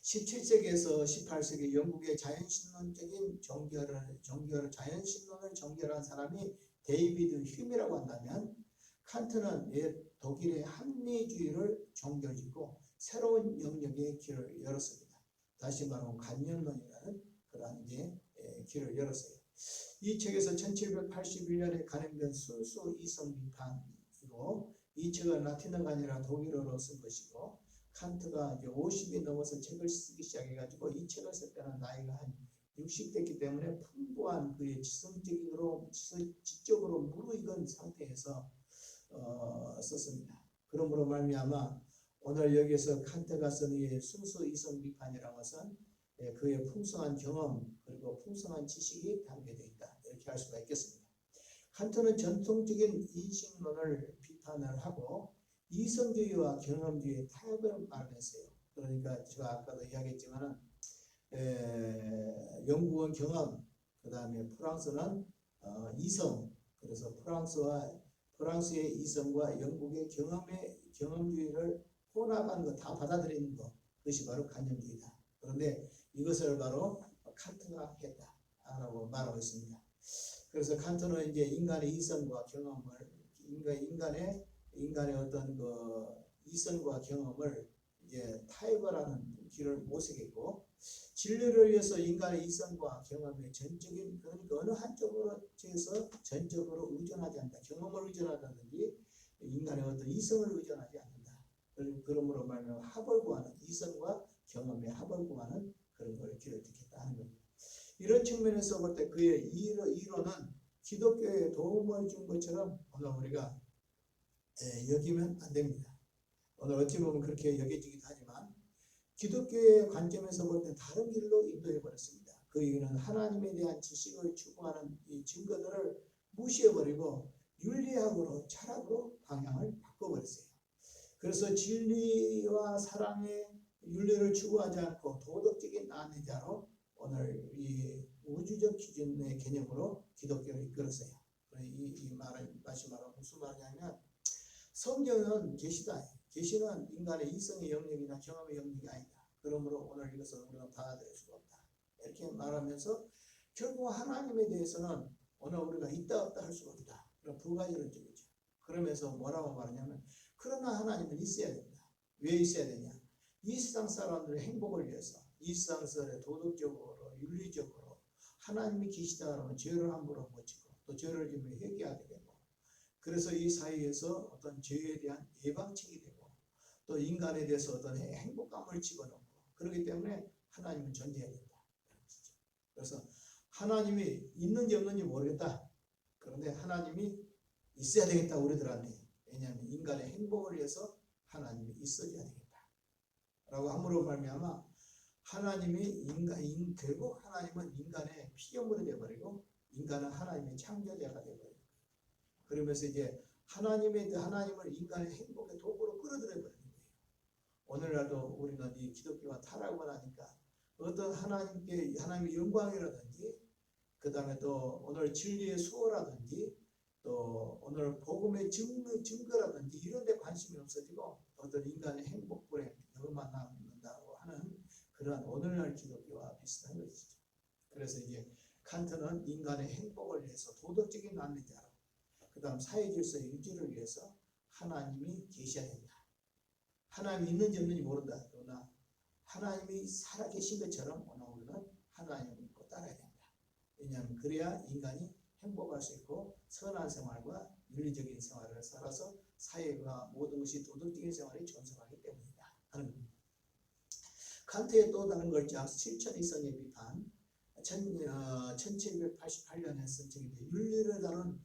A: 17세기에서 18세기 영국의 자연신론적인 자연신론을 정결한 사람이 데이비드 휴미라고 한다면 칸트는 독일의 합리주의를 종결짓고 새로운 영역의 길을 열었습니다. 다시 말하면 관념론이라는 그러한 이제 길을 열었어요. 이 책에서 1781년에 간행된 순수 이성 비판이고 이 책은 라틴어가 아니라 독일어로 쓴 것이고 칸트가 이제 50이 넘어서 책을 쓰기 시작해가지고 이 책을 쓸 때는 나이가 한 60대이기 때문에 풍부한 그의 지적으로 무르익은 상태에서 썼습니다. 그러므로 말미암아 오늘 여기서 칸트가 쓴 이 순수 이성 비판이라는 것은 그의 풍성한 경험 그리고 풍성한 지식이 담겨져 있다. 이렇게 할 수가 있겠습니다. 칸트는 전통적인 인식론을 비판을 하고 이성주의와 경험주의의 타협을 말했어요. 그러니까 제가 아까도 이야기했지만은 영국은 경험, 그 다음에 프랑스는 이성. 그래서 프랑스의 이성과 영국의 경험주의를 혼합하는 거 다 받아들이는 것, 그것이 바로 관념주의다. 그런데 이것을 바로 칸트가 했다라고 말하고 있습니다. 그래서 칸트는 이제 인간의 이성과 경험을 인간의 어떤 그 이성과 경험을 이제 타협을 하는 길을 모색했고 진리를 위해서 인간의 이성과 경험의 전적인 그러니까 어느 한쪽으로 해서 전적으로 의존하지 않는다. 경험을 의존하다든지 인간의 어떤 이성을 의존하지 않는다. 그러므로 말하면 합을 구하는 이성과 경험의 합을 구하는 그런 걸 길을 택했다 하는 겁니다. 이런 측면에서 볼 때 그의 이론은 기독교에 도움을 준 것처럼 오늘 우리가 여기면 안 됩니다. 오늘 어찌 보면 그렇게 여겨지기도 하지만 기독교의 관점에서 볼 때 다른 길로 인도해 버렸습니다. 그 이유는 하나님에 대한 지식을 추구하는 이 증거들을 무시해버리고 윤리학으로 철학으로 방향을 바꿔버렸어요. 그래서 진리와 사랑의 윤리를 추구하지 않고 도덕적인 안내자로 오늘 이 우주적 기준의 개념으로 기독교를 이끌었어요. 이 말은 다시 말하면 무슨 말이냐면 성경은 계시다. 계시는 인간의 이성의 영역이나 경험의 영역이 아니다. 그러므로 오늘 이것을 우리가 받아들일 수가 없다. 이렇게 말하면서 결국 하나님에 대해서는 오늘 우리가 있다 없다 할 수가 없다. 그런 두 가지를 주죠. 그러면서 뭐라고 말하냐면 그러나 하나님은 있어야 된다. 왜 있어야 되냐? 이 세상 사람들의 행복을 위해서 이 세상의 도덕적으로 윤리적으로 하나님이 계시다 그러면 죄를 함부로 못 지고 또 죄를 지으면 회개하게 되고 그래서 이 사이에서 어떤 죄에 대한 예방책이 되고 또 인간에 대해서 어떤 행복감을 집어넣고 그렇기 때문에 하나님은 존재해야 된다. 그래서 하나님이 있는지 없는지 모르겠다. 그런데 하나님이 있어야 되겠다 우리들한테. 왜냐하면 인간의 행복을 위해서 하나님이 있어줘야 되겠다. 라고 함으로 말미암아 하나님이 결국 하나님은 인간의 피조물이 되어버리고 인간은 하나님의 창조자가 되어버리고 그러면서 이제 하나님을 인간의 행복의 도구로 끌어들여 버리는 거예요. 오늘날도 우리는 이 기독교가 타락을 하니까 어떤 하나님의 영광이라든지 그 다음에 또 오늘 진리의 수호라든지 또 오늘 복음의 증거라든지 이런 데 관심이 없어지고 어떤 인간의 행복불에 너만 남는다고 하는 그러한 오늘날 기독교와 비슷한 것이죠. 그래서 이제 칸트는 인간의 행복을 위해서 도덕적인 난리자로 그 다음 사회질서의 유지를 위해서 하나님이 계셔야 된다. 하나님이 있는지 없는지 모른다. 그러나 하나님이 살아계신 것처럼 오늘 우리는 하나님을 믿고 따라야 된다. 왜냐하면 그래야 인간이 행복할 수 있고 선한 생활과 윤리적인 생활을 살아서 사회가 모든 것이 도덕적인 생활이 존속하기 때문이다 하는 겁니다. 칸트의 또 다른 걸작 실천 이성의 비판 1788년에 쓴 책인데 윤리를 다룬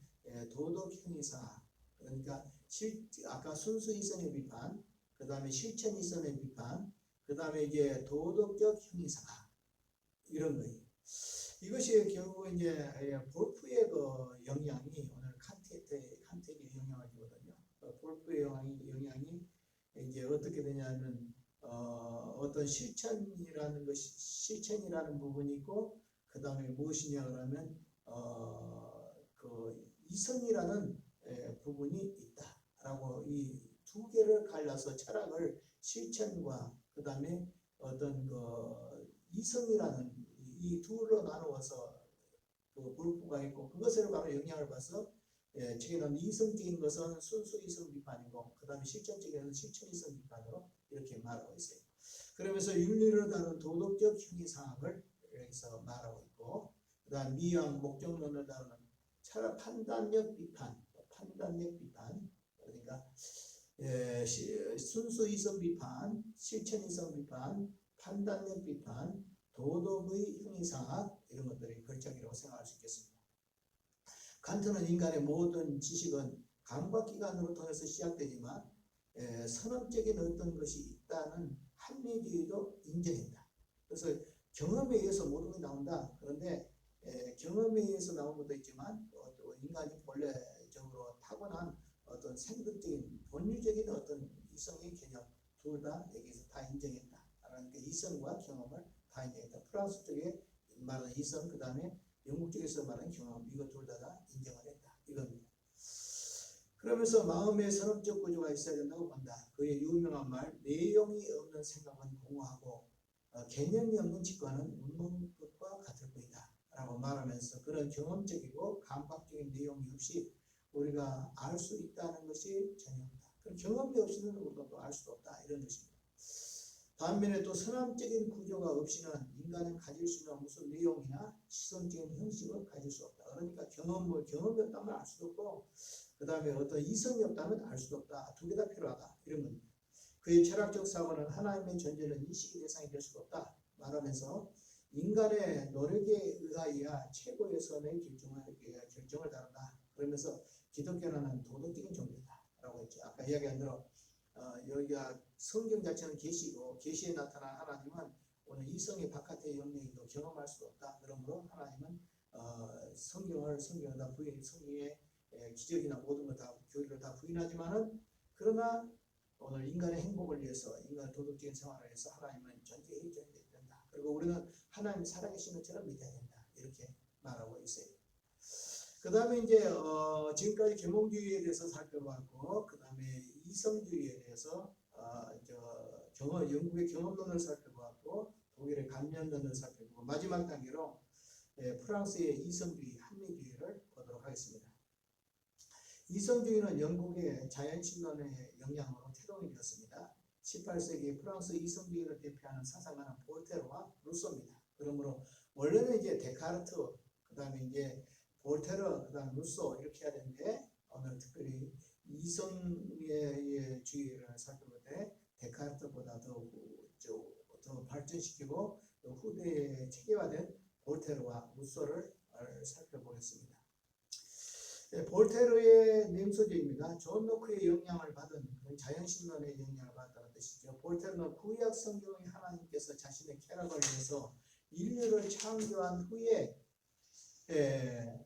A: 도덕 형이사 그러니까 아까 순수 이성의 비판 그 다음에 실천 이성의 비판 그 다음에 이제 도덕적 형이사 이런 거예요. 이것이 결국 이제 볼프의 그 영향이 오늘 칸트의 영향을 주거든요. 볼프의 영향이 이제 어떻게 되냐면 어떤 실천이라는 부분이 있고 그 다음에 무엇이냐 그러면 그 이성이라는 부분이 있다라고 이 두 개를 갈라서 철학을 실천과 그 다음에 어떤 그 이성이라는 이 둘로 나누어서 그 볼프가 있고 그것을 바로 영향을 봐서 책에는 이성적인 것은 순수 이성 비판이고 그 다음에 실천적인 것은 실천 이성 비판으로 이렇게 말하고 있어요. 그러면서 윤리를 다룬 도덕적 형이상학을 여기서 말하고 있고 그 다음 미학 목적론을 다루는 철학 판단력 비판 그러니까 순수 이성 비판, 실천 이성 비판, 판단력 비판, 도덕의 형이상학 이런 것들이 걸작이라고 생각할 수 있겠습니다. 칸트는 인간의 모든 지식은 감각기관으로 통해서 시작되지만 선언적인 어떤 것이 있다는 합리주의도 인정했다. 그래서 경험에 의해서 모든 것이 나온다. 그런데 경험에 의해서 나온 것도 있지만 또 인간이 본래적으로 타고난 어떤 생득적인 본유적인 어떤 이성의 개념 둘 다 여기서 다 인정했다. 그러니까 이성과 경험을 다 인정했다. 프랑스 쪽에 말하는 이성 그 다음에 영국 쪽에서 말하는 경험 이거 둘 다 인정을 했다. 이겁니다. 그러면서 마음의 선언적 구조가 있어야 된다고 본다. 그의 유명한 말 내용이 없는 생각은 공허하고 개념이 없는 직관은 웃는 것과 같을 것이다 라고 말하면서 그런 경험적이고 감각적인 내용이 없이 우리가 알 수 있다는 것이 전혀 없다. 그럼 경험이 없이는 우리가 또 알 수도 없다 이런 뜻입니다. 반면에 또 선함적인 구조가 없이는 인간은 가질 수 있는 무슨 내용이나 시선적인 형식을 가질 수 없다. 그러니까 경험이 없다면 알 수도 없고 그 다음에 어떤 이성이 없다면 알 수도 없다. 두 개 다 필요하다. 이런 겁니다. 그의 철학적 사고는 하나님의 존재는 인식의 대상이 될 수가 없다. 말하면서 인간의 노력에 의하여야 최고의 선의 결정을 다룬다. 그러면서 기독교는 도덕적인 종교다. 라고 했죠. 아까 이야기한 대로 여기가 성경 자체는 계시고 계시에 나타난 하나님은 오늘 이성의 바깥의 영역도 경험할 수 없다. 그러므로 하나님은 성경의 기적이나 모든 것 다 교리를 다 부인하지만은 그러나 오늘 인간의 행복을 위해서 인간의 도덕적인 생활을 위해서 하나님은 존재해야 된다. 그리고 우리는 하나님 살아계신 것처럼 믿어야 된다. 이렇게 말하고 있어요. 그 다음에 이제 지금까지 계몽주의에 대해서 살펴봤고 그 다음에 이성주의에 대해서 영국의 경험론을 살펴봤고 독일의 감면론을 살펴보고 마지막 단계로 프랑스의 이성주의, 합리주의를 보도록 하겠습니다. 이성주의는 영국의 자연신론의 영향으로 태동이 되었습니다. 18세기 프랑스 이성주의를 대표하는 사상가는 볼테르와 루소입니다. 그러므로 원래는 이제 데카르트, 그 다음에 이제 볼테르, 그 다음 루소 이렇게 해야 되는데 오늘 특별히 이성의 주의를 살펴볼 때 데카르트보다 더 발전시키고 후대에 체계화된 볼테르와 루소를 살펴보겠습니다. 볼테르의 맹소제입니다. 존 노크의 영향을 받은 자연신론의 영향을 받았다는 뜻이죠. 볼테르는 구약 성경의 하나님께서 자신의 쾌락을 위해서 인류를 창조한 후에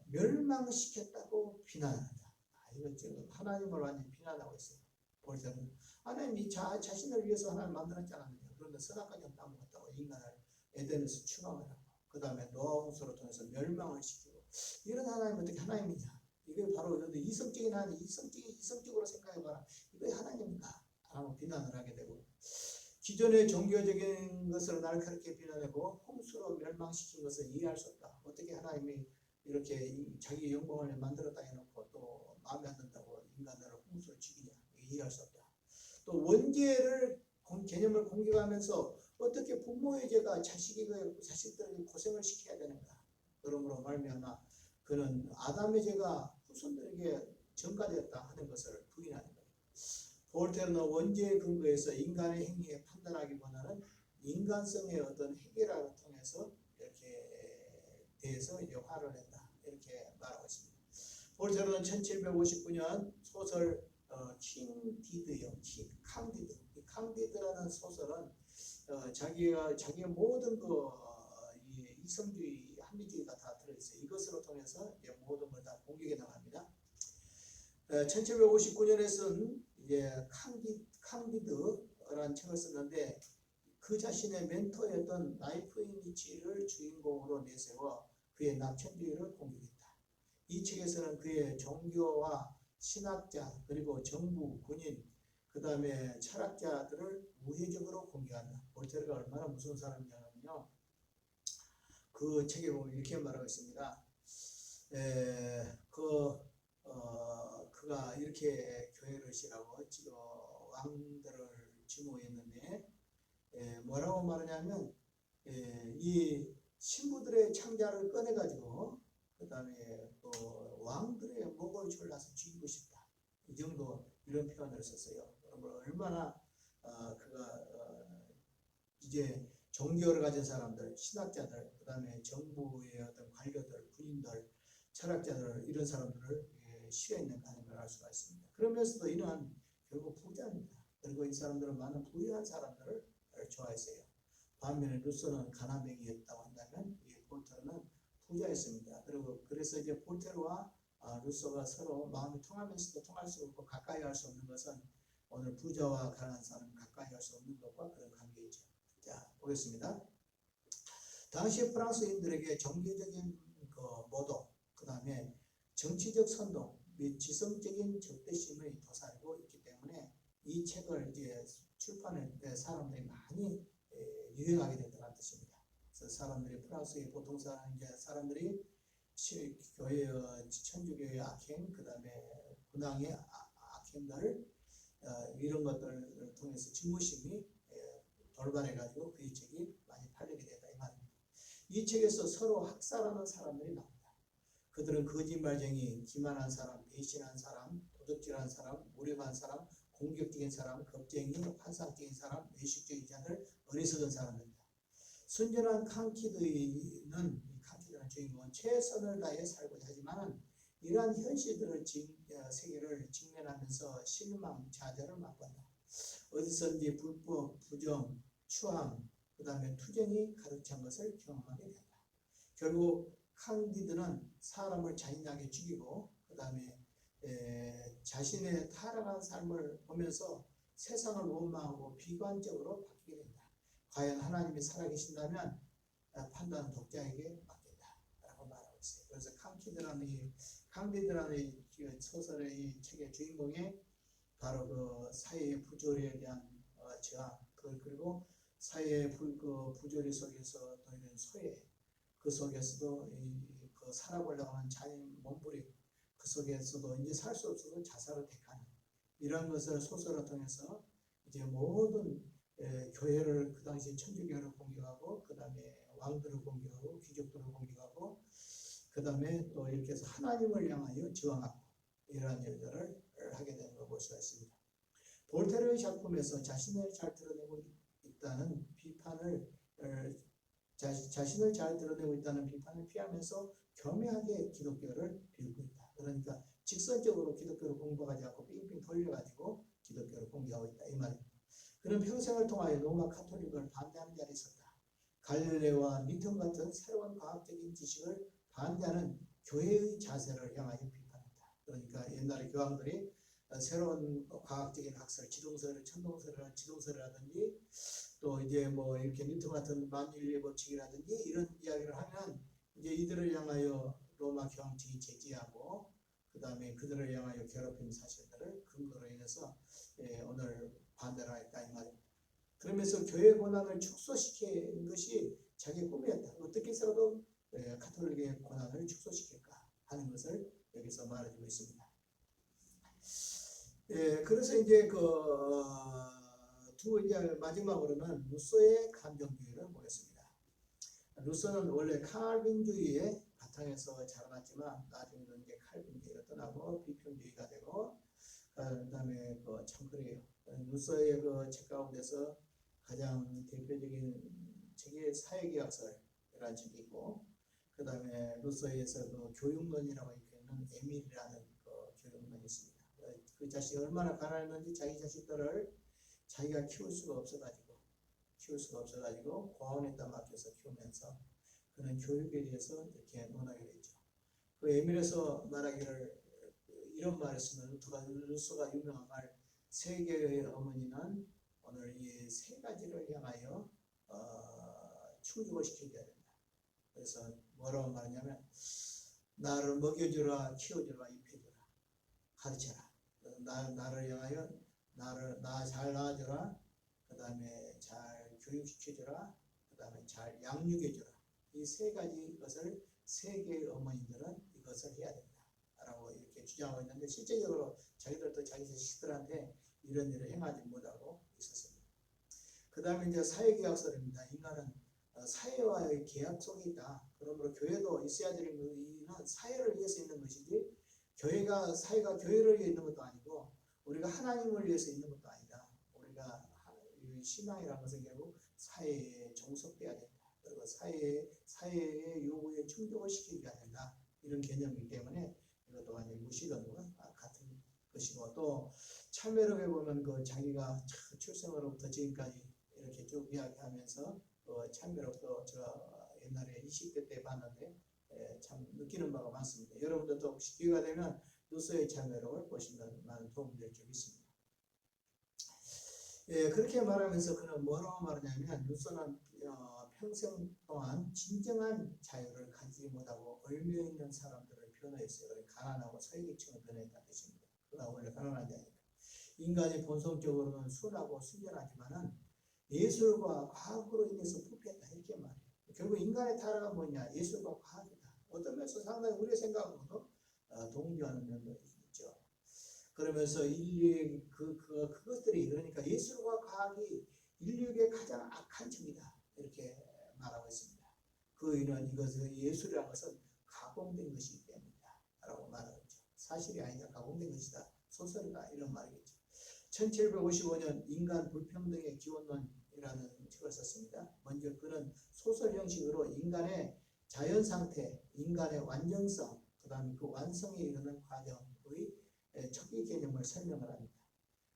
A: 멸망시켰다고 비난한다. 이거 지금 하나님을 완전히 비난하고 있어요. 볼테르는 하나님이 자신을 위해서 하나님 만들었지 않았느냐. 그런데 선악과정 따먹었다고 인간을 에덴에서 추방을 하고 그 다음에 노아 홍수를 통해서 멸망을 시키고 이런 하나님은 어떻게 하나님이냐. 이게 바로 이성적인 하나님, 이성적으로 생각해봐라. 이게 하나님인가? 라고 비난을 하게 되고 기존의 종교적인 것을 날카롭게 비난하고 홍수로 멸망시킨 것을 이해할 수 없다. 어떻게 하나님이 이렇게 자기 영광을 만들었다 해놓고 또 마음에 안 든다고 인간을 홍수를 죽이냐, 이해할 수 없다. 또 원죄를 개념을 공격하면서 어떻게 부모의 죄가 자식들에게 고생을 시켜야 되는가. 그러므로 말미암아 그는 아담의 죄가 후손들에게 전가되었다 하는 것을 부인하는 거예요. 볼테르는 원죄의 근거에서 인간의 행위에 판단하기보다는 인간성의 어떤 해결을 통해서 이렇게 대해서 이제 화를 낸다, 이렇게 말하고 있습니다. 볼테르는 1759년 소설 킹디드요, 캉디드. 이 캉디드라는 소설은 자기의 모든 이 이성주의, 합리주의가 다 들어있어요. 이것으로 통해서 이제 모든 걸 다 공격해 나갑니다. 1759년에 쓴 이제 캉디드라는 책을 썼는데 그 자신의 멘토였던 라이프니치를 주인공으로 내세워 그의 낙천주의를 공격했다. 이 책에서는 그의 종교와 신학자 그리고 정부, 군인, 그 다음에 철학자들을 우회적으로 공격한다. 볼테르가 얼마나 무서운 사람이냐면요, 그 책에 보면 이렇게 말하고 있습니다. 그가 이렇게 교회를 시라고 왕들을 지목했는데 뭐라고 말하냐면 이 신부들의 창자를 꺼내가지고 그 다음에 또 왕들의 목을 졸라서 죽이고 싶다. 이 정도 이런 표현을 썼어요. 얼마나 그가 이제 종교를 가진 사람들, 신학자들, 그 다음에 정부의 어떤 관료들, 군인들, 철학자들 이런 사람들을 싫어했는가 하는 걸 알 수가 있습니다. 그러면서도 이는 결국 부자입니다. 그리고 이 사람들은 많은 부유한 사람들을 좋아했어요. 반면에 루소는 가난뱅이였다고 한다면 이 볼테르는 부자였습니다. 그리고 그래서 이제 볼테르와 루소가 서로 마음이 통하면서도 통할 수 없고 가까이 할 수 없는 것은 오늘 부자와 가난한 사람을 가까이 할 수 없는 것과 그런 관계이죠. 자, 보겠습니다. 당시 프랑스인들에게 종교적인 모독, 그 다음에 정치적 선동 및 지성적인 적대심의 도사리고 있기 때문에 이 책을 이제 출판할 때 사람들이 많이 유행하게 됐다는 뜻입니다. 그래서 사람들이 프랑스의 보통 사람들이 교회의 천주교의 악행, 그 다음에 군왕의 악행들 이런 것들을 통해서 증오심이 돌발해가지고 그 책이 많이 팔리게 됐다 이 말입니다. 이 책에서 서로 학살하는 사람들이 나옵니다. 그들은 거짓말쟁이, 기만한 사람, 배신한 사람, 도둑질한 사람, 무력한 사람, 공격적인 사람, 겁쟁이, 환상적인 사람, 외식적인 자들, 어리석은 사람입니다. 순전한 칸키드는 주인공은 최선을 다해 살고자 하지만 이러한 현실들을 세계를 직면하면서 실망, 좌절을 맛본다. 어디선지 불법, 부정, 추함, 그 다음에 투정이 가득 찬 것을 경험하게 된다. 결국 칸디드는 사람을 잔인하게 죽이고 그 다음에 자신의 타락한 삶을 보면서 세상을 원망하고 비관적으로 바뀌게 된다. 과연 하나님이 살아계신다면 판단은 독자에게 맡긴다 라고 말하고 있어요. 그래서 칸디드라는 이 소설의 이 책의 주인공이 바로 그 사회의 부조리에 대한 저항, 그리고 사회의 부조리 속에서 또 이런 소외, 그 속에서도 그 살아보려고 하는 잔인 몸부림, 그 속에서도 이제 살 수 없어서 자살을 택하는 이런 것을 소설을 통해서 이제 모든 교회를 그 당시 천주교를 공격하고 그 다음에 왕들을 공격하고 귀족들을 공격하고 그 다음에 또 이렇게 해서 하나님을 향하여 저항하고 이러한 일들을 하게 되는 걸 볼 수가 있습니다. 볼테르의 작품에서 자신을 잘 드러내고 있다는 비판을 자신을 잘 드러내고 있다는 비판을 피하면서 겸허하게 기독교를 비우고 있다. 그러니까 직선적으로 기독교를 공부하지 않고 빙빙 돌려가지고 기독교를 공개하고 있다 이 말입니다. 그는 평생을 통하여 로마 카톨릭을 반대하는 자리에 있었다. 갈릴레오와 뉴턴 같은 새로운 과학적인 지식을 반대하는 교회의 자세를 향하여 비판한다. 그러니까 옛날에 교황들이 새로운 과학적인 학설, 지동설이라든지 또 이제 뭐 이렇게 뉴턴 같은 만유인의 법칙이라든지 이런 이야기를 하면 이제 이들을 향하여 로마 교황 측이 제지하고 그 다음에 그들을 향하여 괴롭힌 사실들을 근거로 인해서 오늘 반대를 했다 이 말입니다. 그러면서 교회 권한을 축소시키는 것이 자기의 꿈이었다. 어떻게 해서라도 가톨릭의 권한을 축소시킬까 하는 것을 여기서 말해주고 있습니다. 그래서 이제 이제 마지막으로는 루소의 감정주의를 보겠습니다. 루소는 원래 칼빈주의의 바탕에서 자라났지만 나중에는 이제 칼빈주의가 떠나고 비평주의가 되고 그다음에 참 그래요. 루소의 책 가운데서 가장 대표적인 책이 사회계약서라는 책이 있고 그다음에 루소에서 교육론이라고 있는 에밀이라는 교육론이 있습니다. 그 자식이 얼마나 가난했는지 자기 자식들을 자기가 키울 수가 없어가지고 고아원에다 맡겨서 키우면서 그는 교육에 대해서 이렇게 논하게 되죠. 그 에밀에서 말하기를 이런 말을 쓰는 루소가 유명한 말, 세계의 어머니는 오늘 이 세 가지를 향하여 충족을 시켜줘야 된다. 그래서 뭐라고 말하냐면 나를 먹여주라, 키워주라, 입혀주라, 가르쳐라. 나를 향하여 나 잘 낳아주라. 그 다음에 잘 교육시켜주라. 그 다음에 잘 양육해주라. 이 세 가지 것을 세계의 어머니들은 이것을 해야 된다. 라고 이렇게 주장하고 있는데 실제적으로 자기들도 자기 자식들한테 이런 일을 행하지 못하고 있었습니다. 그 다음에 이제 사회계약서입니다. 인간은 사회와의 계약 속에 있다. 그러므로 교회도 있어야 되는 이유는 사회를 위해서 있는 것이지 사회가 교회를 위해 있는 것도 아니고 우리가 하나님을 위해서 있는 것도 아니다. 우리가 신앙이라는 것은 결국 사회에 종속돼야 된다. 그리고 사회의 요구에 충족을 시켜줘야 된다. 이런 개념이기 때문에 이것도 완전히 무시론과 같은 것이고 또 참회록에 보면 자기가 출생으로부터 지금까지 이렇게 쭉 이야기하면서 참회록도 제가 옛날에 20대 때 봤는데 참 느끼는 바가 많습니다. 여러분들도 혹시 기회가 되면 루소의 참회록을 보시면 많은 도움이 될 줄 믿습니다. 그렇게 말하면서 그는 뭐라고 말하냐면 루소는 평생 동안 진정한 자유를 가지지 못하고 얽매이는 사람들을 변호했어요. 가난하고 서유계층을 변호했다는 뜻입니다. 그가 원래 가난한 자니까. 인간이 본성적으로는 순하고 순전하지만은 예술과 과학으로 인해서 부패했다 이렇게 말해요. 결국 인간의 타락은 뭐냐? 예술과 과학이다. 어떤 면에서 상당히 우리의 생각하고도 동조하는 면도 있죠. 그러면서 인류의 그것들이 그러니까 예술과 과학이 인류의 가장 악한 점이다 이렇게 말하고 있습니다. 그 이유는 이것은 예술이라는 것은 가공된 것이기 때문이다 라고 말하고 있죠. 사실이 아니다. 가공된 것이다. 소설이다 이런 말이겠죠. 1755년 인간 불평등의 기원론이라는 책을 썼습니다. 먼저 그는 소설 형식으로 인간의 자연 상태, 인간의 완전성, 그 다음에 그 완성에 이르는 과정의 척기 개념을 설명을 합니다.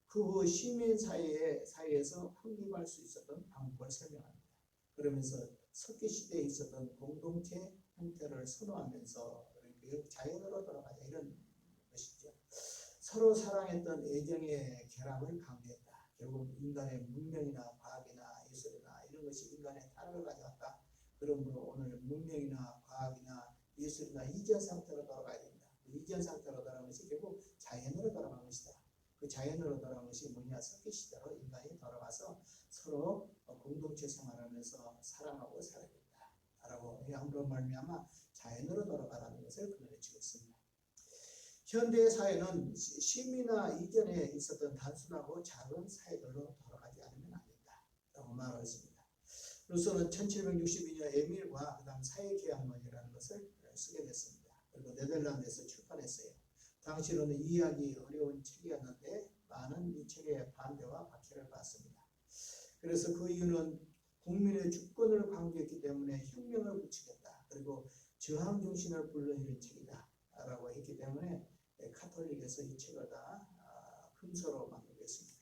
A: 그 후 시민 사회에서 확립할 수 있었던 방법을 설명합니다. 그러면서 석기 시대에 있었던 공동체 형태를 선호하면서 자연으로 돌아가자 이런 것이죠. 서로 사랑했던 애정의 결합을 강조했다. 결국 인간의 문명이나 과학이나 예술이나 이런 것이 인간의 타락을 가져왔다. 그러므로 오늘 문명이나 과학이나 예술이나 이전 상태로 돌아가야 된다. 이전 상태로 돌아가는 것이 결국 자연으로 돌아가는 것이다. 그 자연으로 돌아가는 것이 뭐냐? 석기 시대로 인간이 돌아가서 서로 공동체 생활하면서 사랑하고 살아야겠다. 라고 양으로 말미암아 자연으로 돌아가라는 것을 그는 외치고 있습니다. 현대 사회는 심이나 이전에 있었던 단순하고 작은 사회들로 돌아가지 않으면 안 된다. 라고 말하고 있습니다. 루소는 1762년 에밀과 그 다음 사회계약론이라는 것을 쓰게 됐습니다. 그리고 네덜란드에서 출판했어요. 당시로는 이해하기 어려운 책이었는데 많은 이 책의 반대와 박해를 받습니다. 그래서 그 이유는 국민의 주권을 강조했기 때문에 혁명을 부추겼다. 그리고 저항 정신을 불러일으킨 책이다. 라고 했기 때문에 카톨릭에서 이 책을 다 금서로 만들고 있습니다.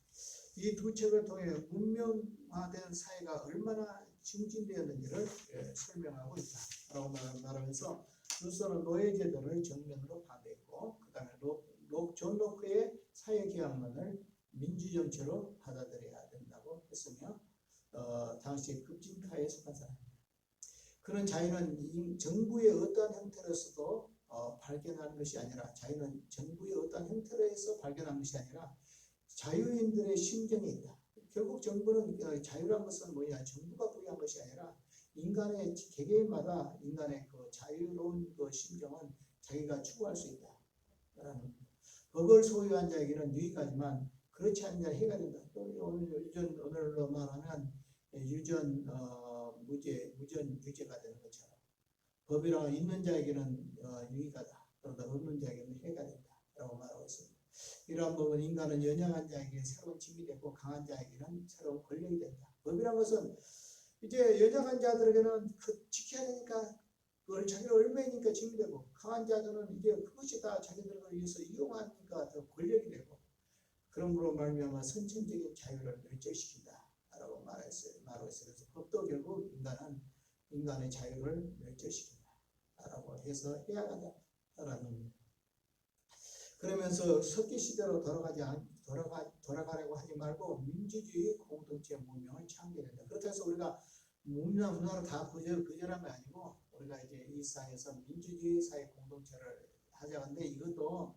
A: 이 두 책을 통해 문명화된 사회가 얼마나 증진되었는지를 설명하고 있다라고 말하면서 루소는 노예제도를 정면으로 반대했고 그 다음에 존 로크의 사회계약론을 민주정치로 받아들여야 된다고 했으며 당시 급진파에 속한 사람입니다. 그런 자유는 정부의 어떠한 형태로서도 발견하는 것이 아니라 자유는 정부의 어떠한 형태로서 발견한 것이 아니라 자유인들의 심정에 있다. 결국 정부는 자유란 것은 뭐냐? 정부가 부여한 것이 아니라 인간의 개개인마다 인간의 그 자유로운 그 심정은 자기가 추구할 수 있다라는 법을 소유한 자에게는 유익하지만 그렇지 않은 자는 해가 된다. 또 오늘로 말하면 유전 유죄가 되는 것처럼 법이란 있는 자에게는 유익하다. 그러다 없는 자에게는 해가 된다라고 말하고 있습니다. 이러한 법은 인간은 연약한 자에게 새로운 짐이 되고 강한 자에게는 새로운 권력이 된다. 법이란 것은 이제 연약한 자들에게는 그 지켜야 되니까 그걸 자기를 얼매니까 짐이 되고 강한 자들은 이제 그것이 다 자기들을 위해서 이용하니까 더 권력이 되고 그러므로 말미암아 선천적인 자유를 멸절시킨다라고 말했어요. 그래서 법도 결국 인간의 자유를 멸절시킨다라고 해서 해야 한다라는. 그러면서 석기 시대로 돌아가려고 하지 말고 민주주의 공동체 문명을 창조된다. 그렇다고 해서 우리가 문화로 다 거절한 거 아니고 우리가 이제 이 사회에서 민주주의 사회 공동체를 하자는데 이것도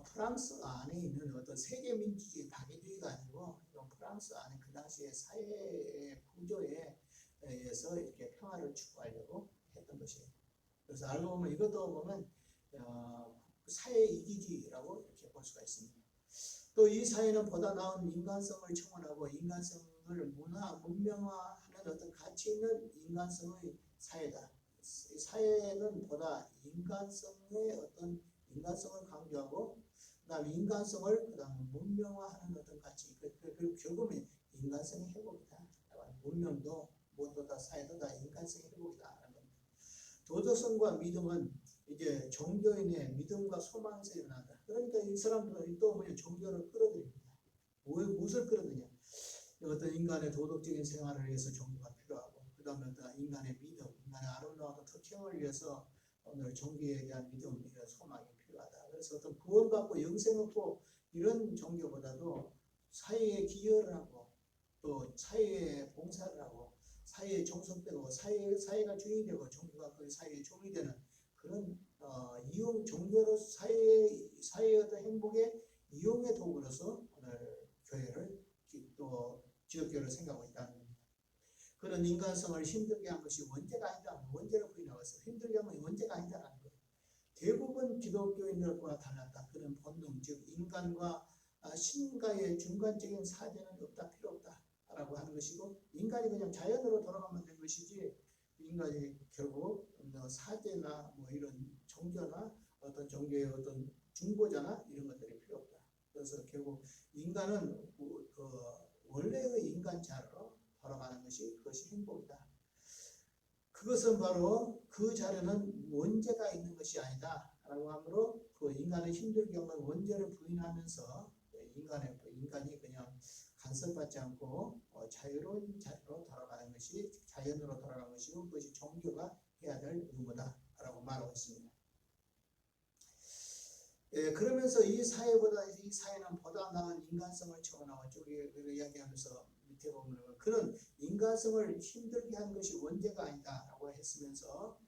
A: 프랑스 안에 있는 어떤 세계 민주주의 박애주의가 아니고 이건 프랑스 안에 그 당시에 사회의 구조에 의해서 이렇게 평화를 추구하려고 했던 것이에요. 그래서 알고 보면 이것도 보면 사회 이기주의라고 이렇게 볼 수가 있습니다. 또 이 사회는 보다 나은 인간성을 청원하고 인간성을 문명화하는 어떤 가치 있는 인간성의 사회다. 이 사회는 보다 인간성을 강조하고 그다음에 인간성을 그다음에 문명화하는 어떤 가치. 그리고 결국은 인간성의 회복이다. 문명도 모두 다 사회도 다 인간성의 회복이다라는 겁니다. 도덕성과 믿음은 이제 종교인의 믿음과 소망에서 일어난다. 그러니까 이 사람들은 또 뭐냐 종교를 끌어들입니다. 무엇을 끌어들이냐? 어떤 인간의 도덕적인 생활을 위해서 종교가 필요하고, 그 다음에 어떤 인간의 믿음, 인간의 아름다운 특징을 위해서 오늘 종교에 대한 믿음, 이런 소망이 필요하다. 그래서 어떤 구원받고 영생 얻고 이런 종교보다도 사회에 기여를 하고 또 사회에 봉사를 하고 사회에 종속되고 사회가 주인이 되고 종교가 그 사회의 종이 되는 그런 이용 종교로 사회의 어떤 행복의 이용의 도구로서 오늘 교회를 또 지역교회를 생각하고 있다는 겁니다. 그런 인간성을 힘들게 한 것이 원죄가 아니다. 원죄를 부인하고 있어요. 힘들게 하면 원죄가 아니다라는 거예요. 대부분 기독교인들과 달랐다. 그런 본능, 즉 인간과 신과의 중간적인 사제는 없다, 필요 없다라고 하는 것이고, 인간이 그냥 자연으로 돌아가면 된 것이지 인간이 결국 사제나 뭐 이런 종교나 어떤 종교의 어떤 중보자나 이런 것들이 필요 없다. 그래서 결국 인간은 그 원래의 인간자로 돌아가는 것이 그것이 행복이다. 그것은 바로 그 자리는 원죄가 있는 것이 아니다 라고 하므로 그 인간의 힘들게 하는 원죄를 부인하면서 인간이 그냥 간섭받지 않고 자유로운 자리로 돌아가는 것이 자연으로 돌아가는 것이고 그것이 종교가 해야 될 의무다 라고 말하고 있습니다. 그러면서 이 사회는 보다 나은 인간성을 청원하고 쪽에 이야기하면서 밑에 보면 그는 인간성을 힘들게 한 것이 원죄가 아니다 라고 했으면서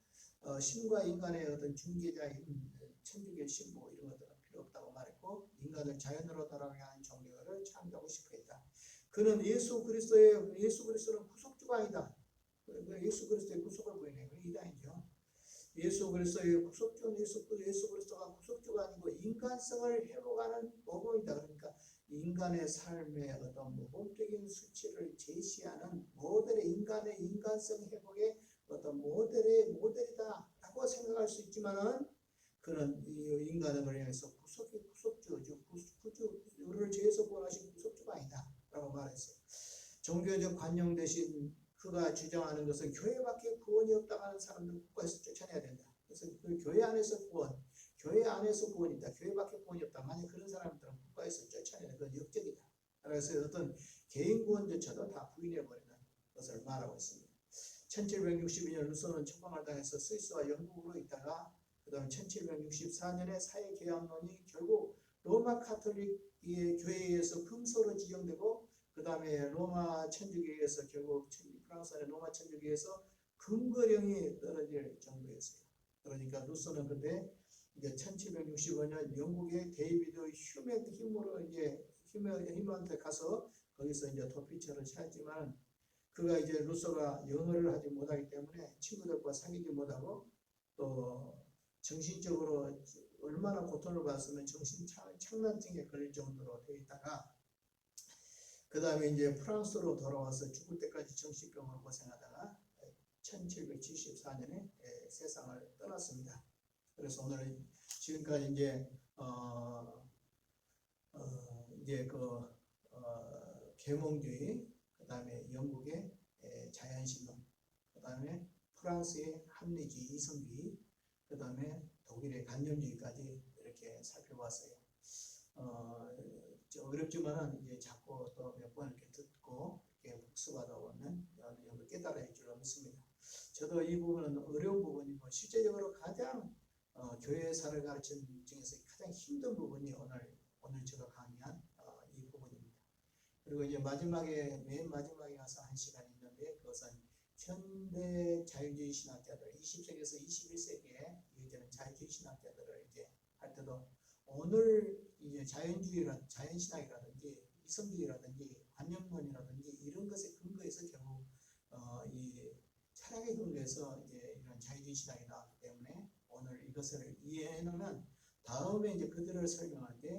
A: 신과 인간의 어떤 중개자인 천주교 신부 이런 것들은 필요 없다고 말했고 인간을 자연으로 돌아가게 하는 종교를 창조하고 싶어 했다. 그는 예수 그리스도는 구속주가 아니다. 예수 그리스도의 구속을 부인해. 이단이죠. 예수 그리스도의 구속주는 예수 그리스도가 구속주가 아니고 인간성을 회복하는 모범이다. 그러니까 인간의 삶의 어떤 모범적인 수치를 제시하는 인간의 인간성 회복의 어떤 모델이다라고 생각할 수 있지만은 그는 이 인간을 향해서 구속주, 즉 구주를 죄에서 구원하신 구속주가 아니다라고 말했어요. 종교적 관용 대신 그가 주장하는 것은 교회밖에 구원이 없다고 하는 사람들은 국가에서 쫓아내야 된다. 그래서 그 교회 안에서 구원이다. 교회밖에 구원이 없다. 만약 그런 사람들은 국가에서 쫓아내는 건 역적이다. 그래서 어떤 개인 구원조차도 다 부인해버리는 것을 말하고 있습니다. 1762년 루소는 처방을 당해서 스위스와 영국으로 있다가 그 다음 1764년에 사회개혁론이 결국 로마 카톨릭의 교회에서 금소로 지정되고 그 다음에 로마 천주교에서 결국 프랑스의 로마 천주교에서 금거령이 떨어질 정도였어요. 그러니까 루소는 그때 이제 1765년 영국의 데이비드 휴메한테 가서 거기서 이제 도피처를 찾지만 그가 이제 루소가 영어를 하지 못하기 때문에 친구들과 사귀지 못하고 또 정신적으로 얼마나 고통을 받았으면 정신 착란증에 걸릴 정도로 되어 있다가 그 다음에 이제 프랑스로 돌아와서 죽을 때까지 정신병으로 고생하다가 1774년에 세상을 떠났습니다. 그래서 오늘 지금까지 이제 계몽주의, 그 다음에 영국의 자연신론, 그 다음에 프랑스의 합리주의, 이성주의, 그 다음에 독일의 관념주의까지 이렇게 살펴봤어요. 어렵지만은 이제 자꾸 또 몇 번 이렇게 듣고 이렇게 복습하다 보면 어느 정도 깨달을 줄로 믿습니다. 저도 이 부분은 어려운 부분이고 실제적으로 가장 교회사를 가르치는 중에서 가장 힘든 부분이 오늘 제가 강의한 이 부분입니다. 그리고 이제 맨 마지막에 가서 한 시간 있는데 그것은 현대 자유주의 신학자들, 20세기에서 21세기에 이어지는 자유주의 신학자들을 이제 할 때도 오늘 이제 자연신학이라든지 이성주의라든지 관념론이라든지 이런 것에 근거해서 결국 이 철학에 근거해서 이제 이런 자유주의 신학이 나왔기 때문에 오늘 이것을 이해해 놓으면 다음에 이제 그들을 설명할 때